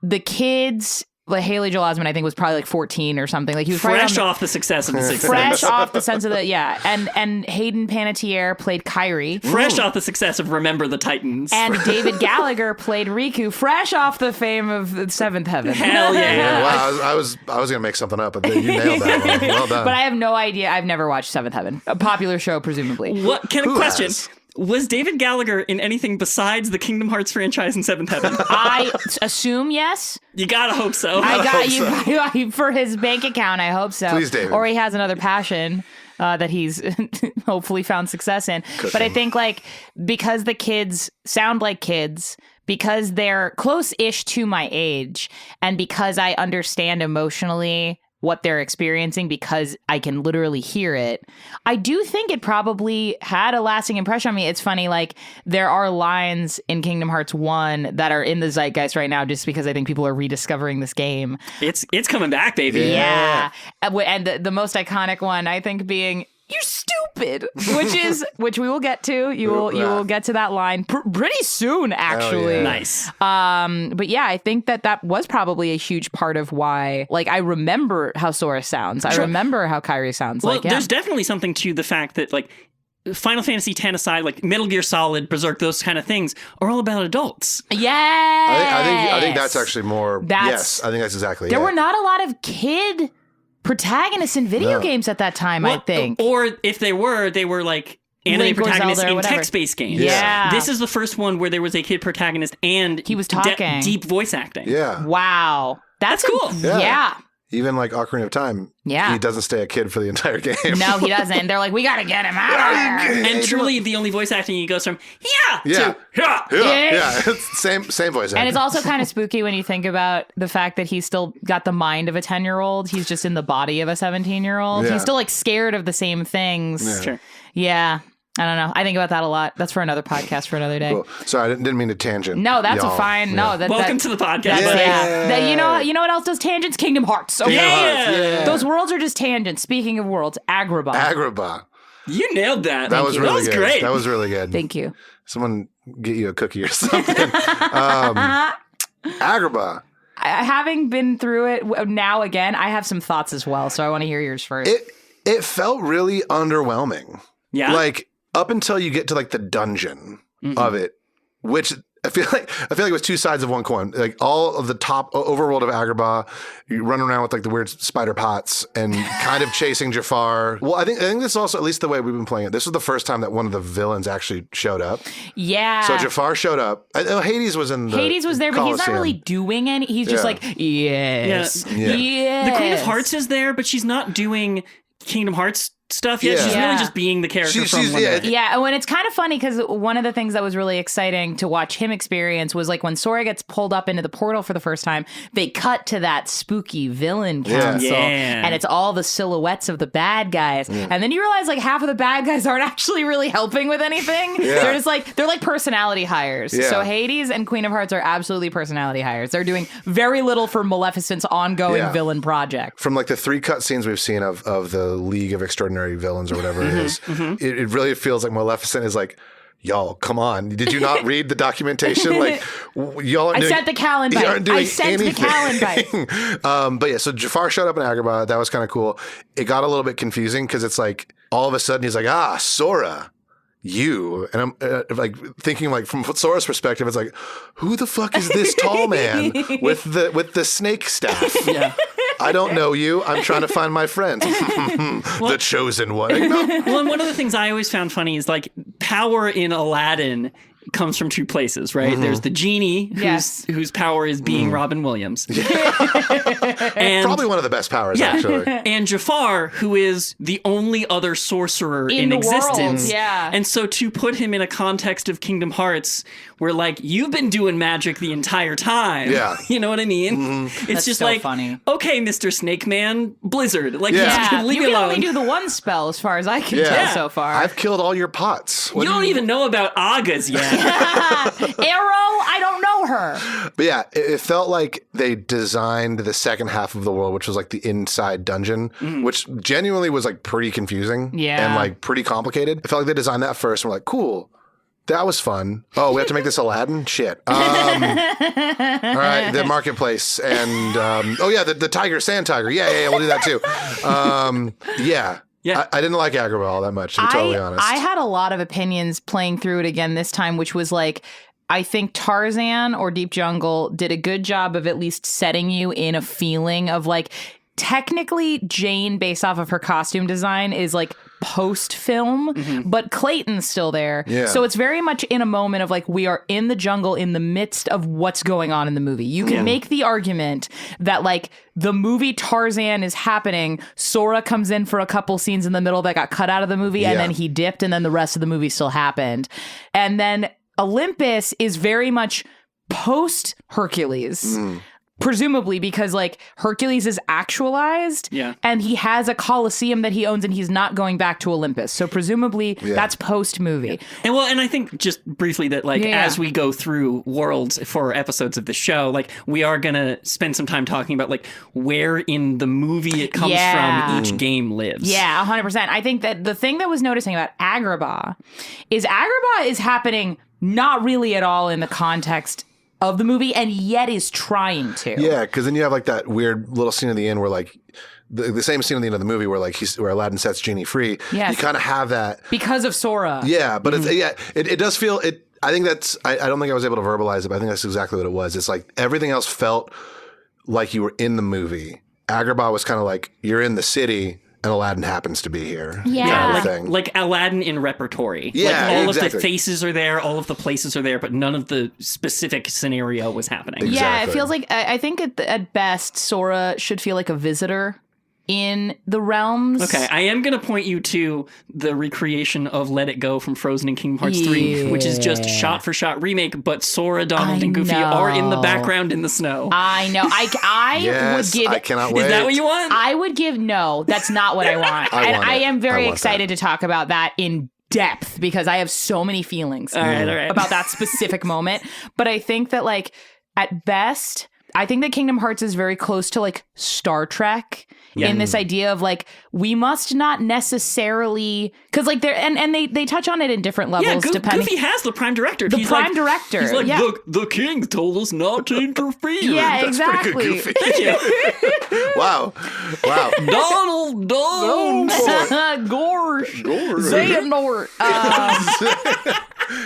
the kids, like Haley Joel Osment, I think, was probably like 14 or something. Like he was fresh off the success of the Sixth fresh Sense. off the sense of the and Hayden Panettiere played Kairi. Fresh off the success of Remember the Titans. And David Gallagher played Riku, fresh off the fame of the Seventh Heaven. Hell yeah! Wow, I was gonna make something up, but you nailed that one. Well done. But I have no idea. I've never watched Seventh Heaven, a popular show, presumably. What kind of question? Has? Was David Gallagher in anything besides the Kingdom Hearts franchise in Seventh Heaven? I assume yes. You gotta hope so. I got you for his bank account. I hope so. Please, David. Or he has another passion. that he's hopefully found success in. Cooking. But I think like because the kids sound like kids, because they're close-ish to my age, and because I understand emotionally what they're experiencing because I can literally hear it, I do think it probably had a lasting impression on me. It's funny, like there are lines in Kingdom Hearts 1 that are in the zeitgeist right now just because I think people are rediscovering this game. It's coming back, baby. Yeah. And the most iconic one, I think, being "You're stupid," which we will get to. You will get to that line pretty soon, actually. Yeah. Nice. But yeah, I think that was probably a huge part of why. Like, I remember how Sora sounds. I remember how Kairi sounds. Well, there's definitely something to the fact that like Final Fantasy X aside, like Metal Gear Solid, Berserk, those kind of things are all about adults. Yeah. I think that's actually more. Yes, I think that's exactly. There were not a lot of kid protagonists in video games at that time, I think. Or if they were like anime Link or protagonists Zelda or in whatever. text-based games. Yeah. This is the first one where there was a kid protagonist and he was talking. Deep voice acting. Yeah. Wow. That's cool. Yeah. Even like Ocarina of Time, Yeah. he doesn't stay a kid for the entire game. No, he doesn't. They're like, we got to get him out of there. And truly, the only voice acting he goes from Yeah. to yeah. Yeah. It's same voice actor. And it's also kind of spooky when you think about the fact that he's still got the mind of a 10-year-old. He's just in the body of a 17-year-old. Yeah. He's still like scared of the same things. Yeah. Sure. Yeah. I don't know. I think about that a lot. That's for another podcast for another day. Cool. Sorry, I didn't mean to tangent. No, that's y'all. a fine. Yeah. No, Welcome to the podcast. That's, buddy. you know what else does tangents? Kingdom Hearts. Okay? Yeah. Those worlds are just tangents. Speaking of worlds, Agrabah. Agrabah. You nailed that. That was really good. great. That was really good. Thank you. Someone get you a cookie or something. Agrabah. Having been through it now again, I have some thoughts as well. So I want to hear yours first. It felt really underwhelming. Yeah. Like up until you get to like the dungeon of it, which I feel like it was two sides of one coin. Like all of the top overworld of Agrabah, you run around with like the weird spider pots and kind of chasing Jafar. Well, I think this is also, at least the way we've been playing it, this was the first time that one of the villains actually showed up. Yeah. So Jafar showed up. Hades was in the Hades was there, but he's not really doing any. He's just like, yes. Yeah. Yes. The Queen of Hearts is there, but she's not doing Kingdom Hearts stuff yet. Yeah. She's Yeah. really just being the character She's- from yeah. Wonderland. Yeah, and it's kind of funny because one of the things that was really exciting to watch him experience was like when Sora gets pulled up into the portal for the first time, they cut to that spooky villain council, Yeah. and it's all the silhouettes of the bad guys, and then you realize like half of the bad guys aren't actually really helping with anything. Yeah. They're just like personality hires. Yeah. So Hades and Queen of Hearts are absolutely personality hires. They're doing very little for Maleficent's ongoing villain project. From like the 3 cutscenes we've seen of the League of Extraordinary Villains or whatever it is, it really feels like Maleficent is like, y'all, come on. Did you not read the documentation? Like, y'all aren't I doing, sent the Callan you bite. aren't doing I sent the anything. Callan bite. But yeah, so Jafar showed up in Agrabah. That was kind of cool. It got a little bit confusing because it's like all of a sudden he's like, Sora. You and I'm like thinking like from Sora's perspective, it's like, who the fuck is this tall man with the snake staff? Yeah. I don't know you. I'm trying to find my friends. The chosen one. Like, no. Well, and one of the things I always found funny is like power in Aladdin comes from 2 places, right? There's the genie, whose power is being Robin Williams. And Probably one of the best powers, actually. And Jafar, who is the only other sorcerer in the existence. world, yeah. And so to put him in a context of Kingdom Hearts, where like you've been doing magic the entire time. Yeah. You know what I mean? It's That's just so like, funny. okay, Mr. Snake Man, Blizzard. Like, Yeah, leave you me can alone. only do the one spell as far as I can Yeah. tell so far. I've killed all your pots. You don't even know about Agas yet. Arrow, I don't know her. But yeah, it felt like they designed the second half of the world, which was like the inside dungeon, which genuinely was like pretty confusing and like pretty complicated. I felt like they designed that first and we're like, cool. That was fun. Oh, we have to make this Aladdin? Shit. All right, the marketplace and the tiger, sand tiger. Yeah, we'll do that too. Yeah. I didn't like Agrabah all that much, to be totally honest. I had a lot of opinions playing through it again this time, which was like, I think Tarzan or Deep Jungle did a good job of at least setting you in a feeling of like, technically Jane, based off of her costume design, is like post-film, but Clayton's still there. Yeah. So it's very much in a moment of like, we are in the jungle in the midst of what's going on in the movie. You can make the argument that like the movie Tarzan is happening, Sora comes in for a couple scenes in the middle that got cut out of the movie, and then he dipped, and then the rest of the movie still happened. And then Olympus is very much post Hercules. Presumably because like Hercules is actualized and he has a Colosseum that he owns and he's not going back to Olympus. So presumably that's post movie. And well, and I think just briefly that like as we go through worlds for episodes of the show, like we are going to spend some time talking about like where in the movie it comes from each game lives. Yeah, 100%. I think that the thing that was noticing about Agrabah is happening not really at all in the context of the movie, and yet is trying to. Yeah, because then you have like that weird little scene at the end where like the same scene at the end of the movie where like where Aladdin sets Genie free. Yes. You kind of have that because of Sora. Yeah, but it does feel it. I think that's. I don't think I was able to verbalize it, but I think that's exactly what it was. It's like everything else felt like you were in the movie. Agrabah was kind of like you're in the city. And Aladdin happens to be here. Yeah. Kind of thing. Like Aladdin in repertory. Yeah, like all exactly. of the faces are there, all of the places are there, but none of the specific scenario was happening. Exactly. Yeah, it feels like, I think at best, Sora should feel like a visitor in the realms. Okay, I am going to point you to the recreation of Let It Go from Frozen in Kingdom Hearts 3, which is just shot-for-shot remake, but Sora, Donald, and Goofy are in the background in the snow. I know. I would give... I cannot wait. Is that what you want? I would give... No, that's not what I want. I am very excited to talk about that in depth because I have so many feelings all right. about that specific moment. But I think that, like, at best... I think that Kingdom Hearts is very close to like Star Trek in this idea of like we must not necessarily because like they're and they touch on it in different levels. Depending. Goofy has the Prime Directive. He's director. He's like the king told us not to interfere. Yeah, That's exactly. pretty good, Goofy. Thank you. Wow. Donald. Gorsh. Xehanort.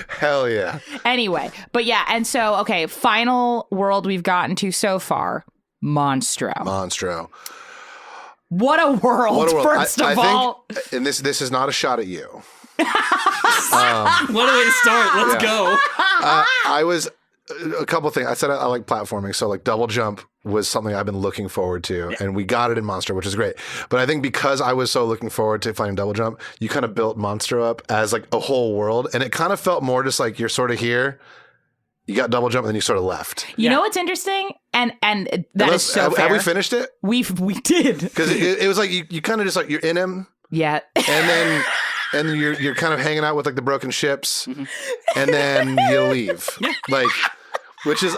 Hell yeah. Anyway, but yeah, and so okay, final world we've gotten to so far, Monstro. What a world! First of all, think, and this is not a shot at you. What a way to start. Let's go. I was a couple of things. I said I like platforming, so like double jump was something I've been looking forward to, and we got it in Monstro, which is great. But I think because I was so looking forward to finding double jump, you kind of built Monstro up as like a whole world, and it kind of felt more just like you're sort of here. You got double jump, and then you sort of left. You know what's interesting, and that is so fair. Have we finished it? We did Because it was like you kind of just like you're in him, yeah, and then. And you're kind of hanging out with like the broken ships, and then you leave, like, which is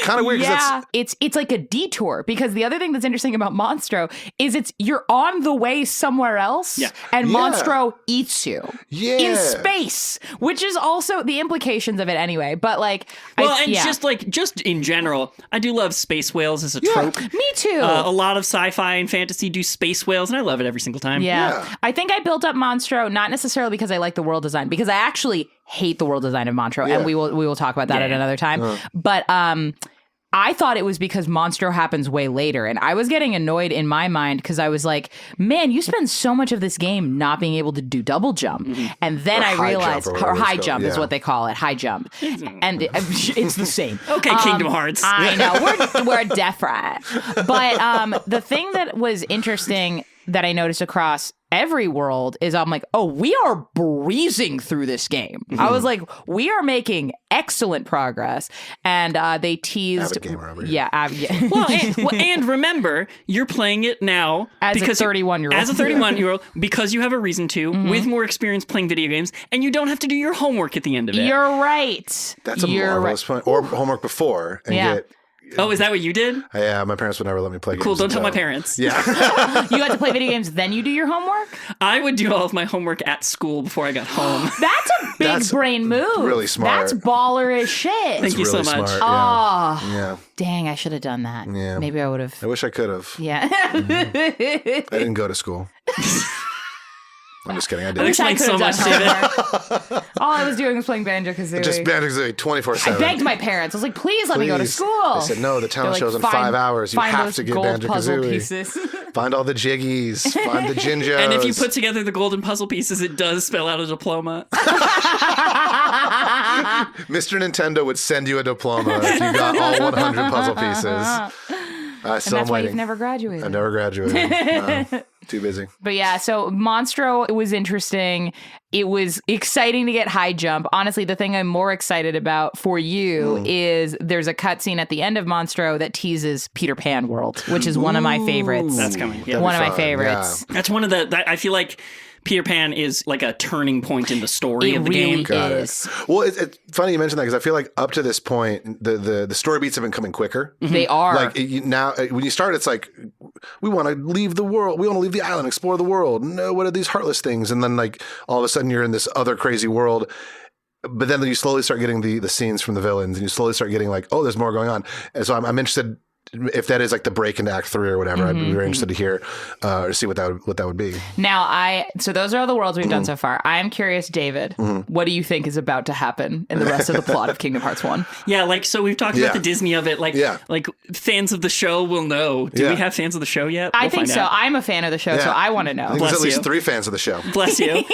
kind of weird. Yeah, it's like a detour because the other thing that's interesting about Monstro is you're on the way somewhere else, and Monstro eats you in space, which is also the implications of it anyway. But like, just in general, I do love space whales as a trope. Me too. A lot of sci-fi and fantasy do space whales, and I love it every single time. Yeah. I think I built up Monstro not necessarily because I like the world design, because I actually hate the world design of Monstro, and we will talk about that at another time. But I thought it was because Monstro happens way later, and I was getting annoyed in my mind because I was like, man, you spend so much of this game not being able to do double jump. And then I realized, or high jump is what they call it, high jump. And it's the same. Okay, Kingdom Hearts. I know, we're deaf right. But the thing that was interesting that I noticed across every world is I'm like, oh, we are breezing through this game. I was like, we are making excellent progress. And they teased. Avid gamer over here. Yeah. Well, and remember, you're playing it now as a 31-year-old. As a 31-year-old, because you have a reason to, with more experience playing video games, and you don't have to do your homework at the end of it. You're right. That's a marvelous point. Or homework before and get. Oh, is that what you did? Yeah, my parents would never let me play games. Cool, don't tell my parents. Yeah. You had to play video games, then you do your homework? I would do all of my homework at school before I got home. That's a big brain move. Really smart. That's baller as shit. Thank you so much. Smart, yeah. Dang, I should have done that. Yeah. Maybe I would have. I wish I could have. Yeah. I didn't go to school. I'm just kidding. I That did. explains so much, David. All I was doing was playing Banjo-Kazooie. Just Banjo-Kazooie 24/7. I begged my parents. I was like, please let me go to school. They said, no, the talent They're show's in like, 5 hours. You find have those to get gold puzzle Banjo-Kazooie. pieces. Find all the jiggies. Find the Jinjos. And if you put together the golden puzzle pieces, it does spell out a diploma. Mr. Nintendo would send you a diploma if you got all 100 puzzle pieces. And that's why you've never graduated. I never graduated. No, too busy. But yeah, so Monstro, it was interesting. It was exciting to get high jump. Honestly, the thing I'm more excited about for you is there's a cutscene at the end of Monstro that teases Peter Pan World, which is one of my favorites. That's coming. Yeah. One of my favorites. That's one of I feel like Peter Pan is like a turning point in the story of the really game. is. Well, it's funny you mentioned that because I feel like up to this point, the story beats have been coming quicker. They are. Like now, when you start, it's like we want to leave the world, we want to leave the island, explore the world. No, what are these heartless things? And then like all of a sudden you're in this other crazy world. But then you slowly start getting the scenes from the villains, and you slowly start getting like, oh, there's more going on. And so I'm interested. If that is like the break into Act 3 or whatever, I'd be very interested to hear or see what that would be. Now, so those are all the worlds we've done so far. I'm curious, David, what do you think is about to happen in the rest of the plot of Kingdom Hearts 1? Yeah, like, so we've talked about the Disney of it. Like, like fans of the show will know. Do we have fans of the show yet? I think so. I'm a fan of the show, so I want to know. I think there's at least 3 fans of the show. Bless you.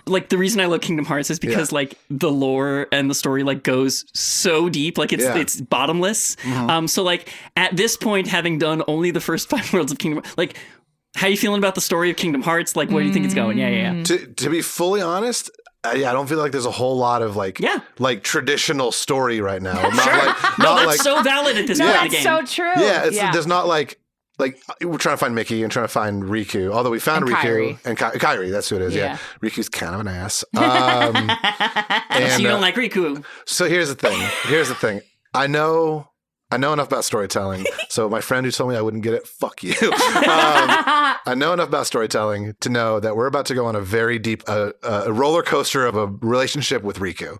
Like, the reason I love Kingdom Hearts is because like the lore and the story like goes so deep. Like it's bottomless. So like at this point, having done only the first 5 worlds of Kingdom, like, how are you feeling about the story of Kingdom Hearts? Like, where do you think it's going? Yeah. To be fully honest, I don't feel like there's a whole lot of like traditional story right now. That's so valid at this point in the game. That's so true. Yeah, there's not like we're trying to find Mickey and trying to find Riku. Although we found Riku and Kairi, that's who it is. Yeah. Riku's kind of an ass. And so you don't like Riku. So here's the thing. I know enough about storytelling. So my friend who told me I wouldn't get it, fuck you. I know enough about storytelling to know that we're about to go on a very deep a roller coaster of a relationship with Riku.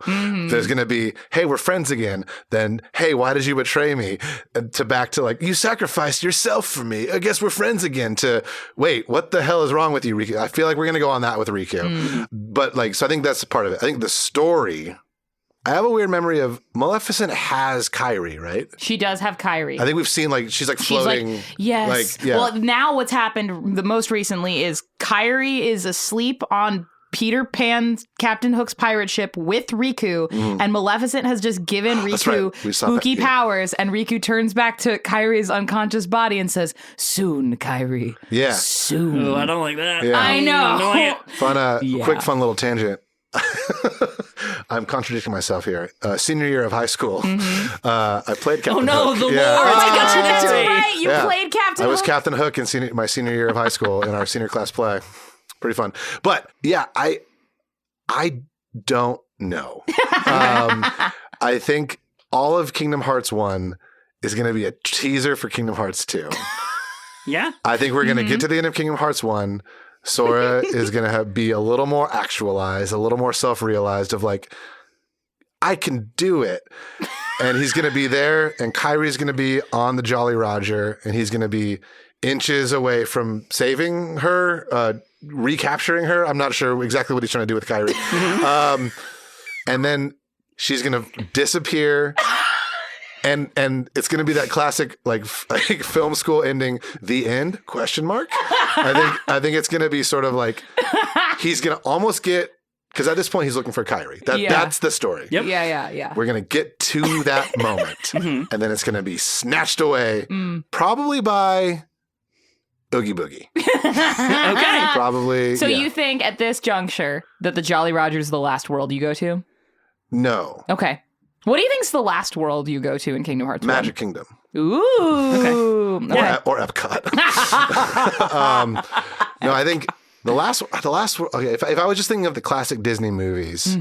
There's going to be, hey, we're friends again. Then, hey, why did you betray me? And back to like, you sacrificed yourself for me. I guess we're friends again. To wait, what the hell is wrong with you, Riku? I feel like we're going to go on that with Riku. But like, so I think that's part of it. I think the story. I have a weird memory of Maleficent has Kairi, right? She does have Kairi. I think we've seen like she's floating. Yes. Well, now what's happened the most recently is Kairi is asleep on Peter Pan's Captain Hook's pirate ship with Riku, and Maleficent has just given Riku spooky powers, and Riku turns back to Kairi's unconscious body and says, "Soon, Kairi. Yeah. Soon." Oh, I don't like that. Yeah. I know. Quick, fun little tangent. I'm contradicting myself here. Senior year of high school, I played Captain Hook. Oh no, the lore! Oh my God, that's right. You played Captain Hook. I was Captain Hook in my senior year of high school in our senior class play. Pretty fun. But yeah, I don't know. I think all of Kingdom Hearts 1 is going to be a teaser for Kingdom Hearts 2. Yeah. I think we're going to get to the end of Kingdom Hearts 1. Sora is going to be a little more actualized, a little more self-realized of like, I can do it. And he's going to be there, and Kairi's going to be on the Jolly Roger, and he's going to be inches away from saving her, recapturing her. I'm not sure exactly what he's trying to do with Kairi. And then she's going to disappear. And it's going to be that classic like film school ending, the end, question mark. I think it's going to be sort of like he's going to almost get, because at this point he's looking for Kairi. That's the story. Yep. Yeah. We're going to get to that moment. And then it's going to be snatched away probably by Oogie Boogie. Okay. Probably. So you think at this juncture that the Jolly Roger is the last world you go to? No. Okay. What do you think's the last world you go to in Kingdom Hearts 1? Magic Kingdom. Ooh. Okay. Or Epcot. No, I think the last. Okay, if I was just thinking of the classic Disney movies,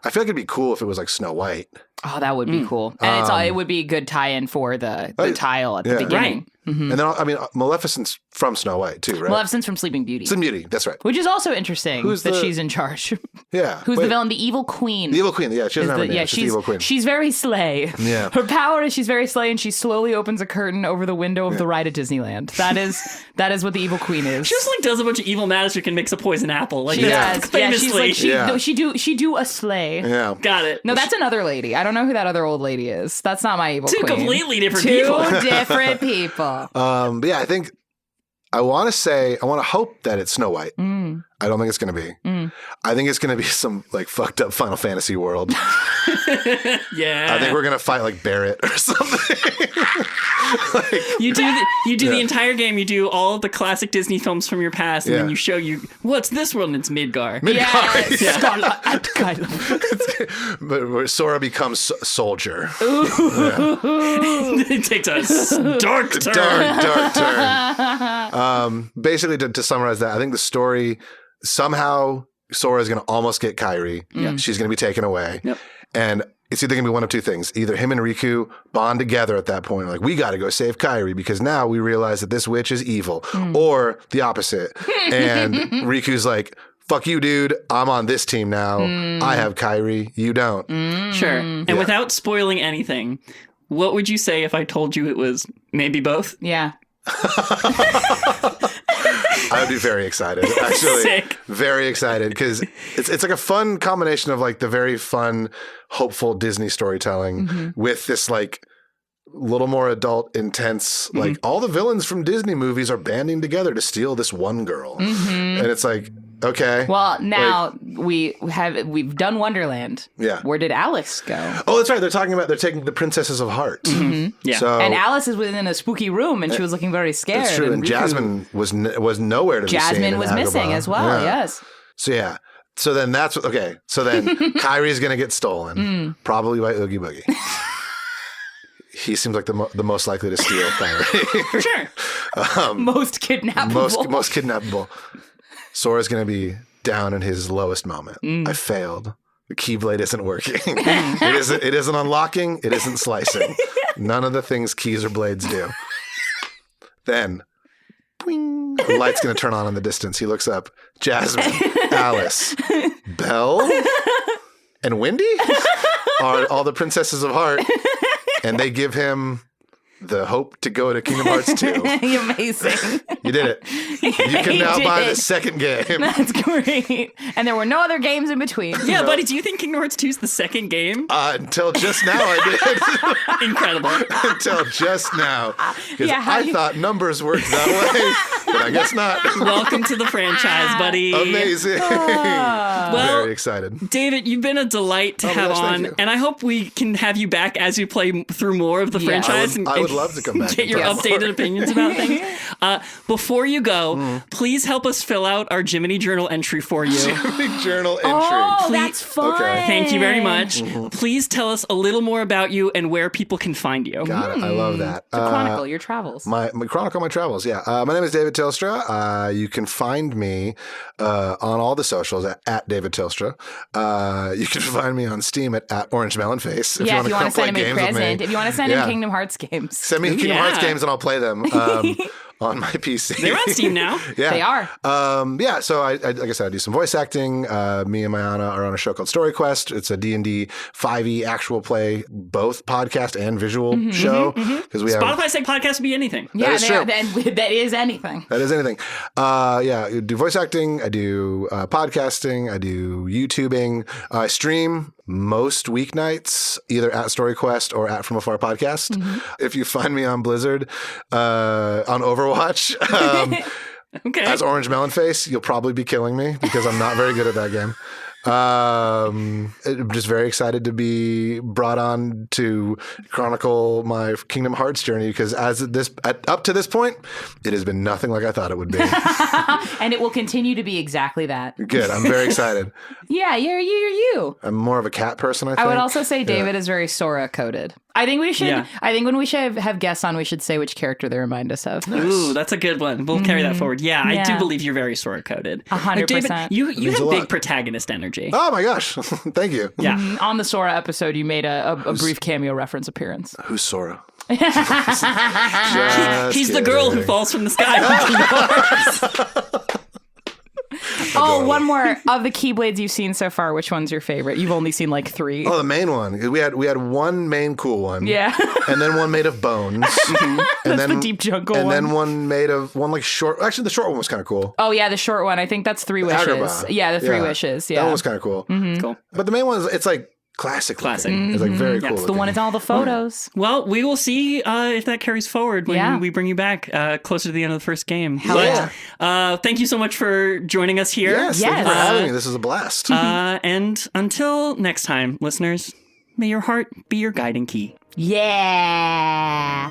I feel like it'd be cool if it was like Snow White. Oh, that would be cool, and it would be a good tie-in for the tile at the beginning. And then, I mean, Maleficent's from Snow White too, right? Maleficent's from Sleeping Beauty. Sleeping Beauty, that's right. Which is also interesting she's in charge. Yeah. Who's the villain? The Evil Queen. The Evil Queen, yeah. She doesn't have a name. Yeah, She's the Evil Queen. She's very slay. Yeah. Her power is she's very slay, and she slowly opens a curtain over the window of the ride at Disneyland. That is what the Evil Queen is. She just like does a bunch of evil magic and makes a poison apple. Like She that's does. famously. Yeah, she do a slay. Yeah. Got it. No, that's another lady. I don't know who that other old lady is. That's not my Evil Two Queen. completely different Two people. different people. But yeah, I want to hope that it's Snow White. I don't think it's going to be. I think it's going to be some like fucked up Final Fantasy world. Yeah. I think we're going to fight like Barrett or something. You do the entire game. You do all of the classic Disney films from your past, and then you show what's this world, and it's Midgar. Yeah. But where Sora becomes soldier. It takes a dark turn. Dark turn. Basically, to summarize that, I think the story somehow Sora is going to almost get Kairi. Yeah. She's going to be taken away, Yep. and it's either going to be one of two things. Either him and Riku bond together at that point, like, we got to go save Kairi because now we realize that this witch is evil, or the opposite. And Riku's like, fuck you, dude. I'm on this team now. I have Kairi. You don't. Sure. And without spoiling anything, what would you say if I told you it was maybe both? Yeah. I would be very excited, actually. Sick. Very excited because it's like a fun combination of like the very fun, hopeful Disney storytelling with this like little more adult, intense, like all the villains from Disney movies are banding together to steal this one girl. And it's like, okay. Well, now we've done Wonderland. Yeah. Where did Alice go? Oh, that's right. They're taking the Princesses of Heart. Yeah. So, And Alice is within a spooky room, and she was looking very scared. that's true. And Riku- Jasmine was nowhere to be seen. Jasmine in was Agrabah. missing as well. Yeah. Yes. So yeah. So then So then Kyrie's gonna get stolen, probably by Oogie Boogie. He seems like the most likely to steal Kyrie. For sure. Most kidnappable. Most kidnappable. Sora's gonna be down in his lowest moment. I failed. The Keyblade isn't working. It isn't unlocking. It isn't slicing. None of the things keys or blades do. Then, boing, the light's going to turn on in the distance. He looks up. Jasmine, Alice, Belle, and Wendy are all the Princesses of Heart. And they give him the hope to go to Kingdom Hearts 2. Amazing. You did it. You can now buy the second game. That's great. And there were no other games in between. Yeah, buddy, do you think Kingdom Hearts 2 is the second game? Until just now, I did. Incredible. Until just now. Because Yeah, I thought numbers worked that way, but I guess not. Welcome to the franchise, buddy. Amazing. Well, Very excited. David, you've been a delight to Oh, have gosh, thank on, you. and I hope we can have you back as you play through more of the Yeah. franchise. I would love to come back Get and your talk more. updated opinions about things. Before you go, please help us fill out our Jiminy Journal entry for you. Journal entry. Oh, Please- that's fun. Okay. Thank you very much. Please tell us a little more about you and where people can find you. Got it. I love that. Chronicle your travels. My chronicle my travels. Yeah. My name is David Tilstra. You can find me on all the socials at David Tilstra. You can find me on Steam at Orange Melon Face. If you want to come play send him a games with present. me. If you want to send Yeah. him Kingdom Hearts games. Send me Kingdom Hearts Yeah. games and I'll play them on my PC. They're on Steam now. Yeah. They are. Yeah, so I like I said, I do some voice acting. Me and Mayanna are on a show called Story Quest. It's a D&D 5e actual play, both podcast and visual show. Because we have Spotify Say Podcast would be anything. Yeah, is true. that is anything. that is anything. Yeah, I do voice acting. I do podcasting. I do YouTubing. I stream most weeknights, either at StoryQuest or at From Afar Podcast. If you find me on Blizzard, on Overwatch, Okay. as Orange Melon Face, you'll probably be killing me because I'm not very good at that game. I'm just very excited to be brought on to chronicle my Kingdom Hearts journey because up to this point, it has been nothing like I thought it would be. And it will continue to be exactly that. Good. I'm very excited. Yeah, you're you. I'm more of a cat person, I think. I would also say David is very Sora coded. I think we should. Yeah. I think when we should have guests on, we should say which character they remind us of. Ooh, that's a good one. We'll carry that forward. Yeah, I do Yeah. believe you're very Sora coded. 100%. David, you means have a big lot. protagonist energy. Oh my gosh. Thank you. Yeah. On the Sora episode, you made a brief cameo reference appearance. Who's Sora? He's the girl who falls from the sky. Oh, one more. Of the Keyblades you've seen so far, which one's your favorite? You've only seen like 3. Oh, the main one. We had one main cool one. Yeah. And then one made of bones. And That's the deep jungle and one. then one made of like short. Actually, the short one was kind of cool. Oh yeah, the short one. I think that's 3 wishes. Agrabah. Yeah, the 3 wishes. Yeah. That one was kind of cool. Cool. But the main one is, it's like classic. Classic. Looking. It's like very cool. It's the one in all the photos. Well, we will see if that carries forward when we bring you back closer to the end of the first game. Thank you so much for joining us here. Yes. Thank you for having me. This is a blast. And until next time, listeners, may your heart be your guiding key. Yeah.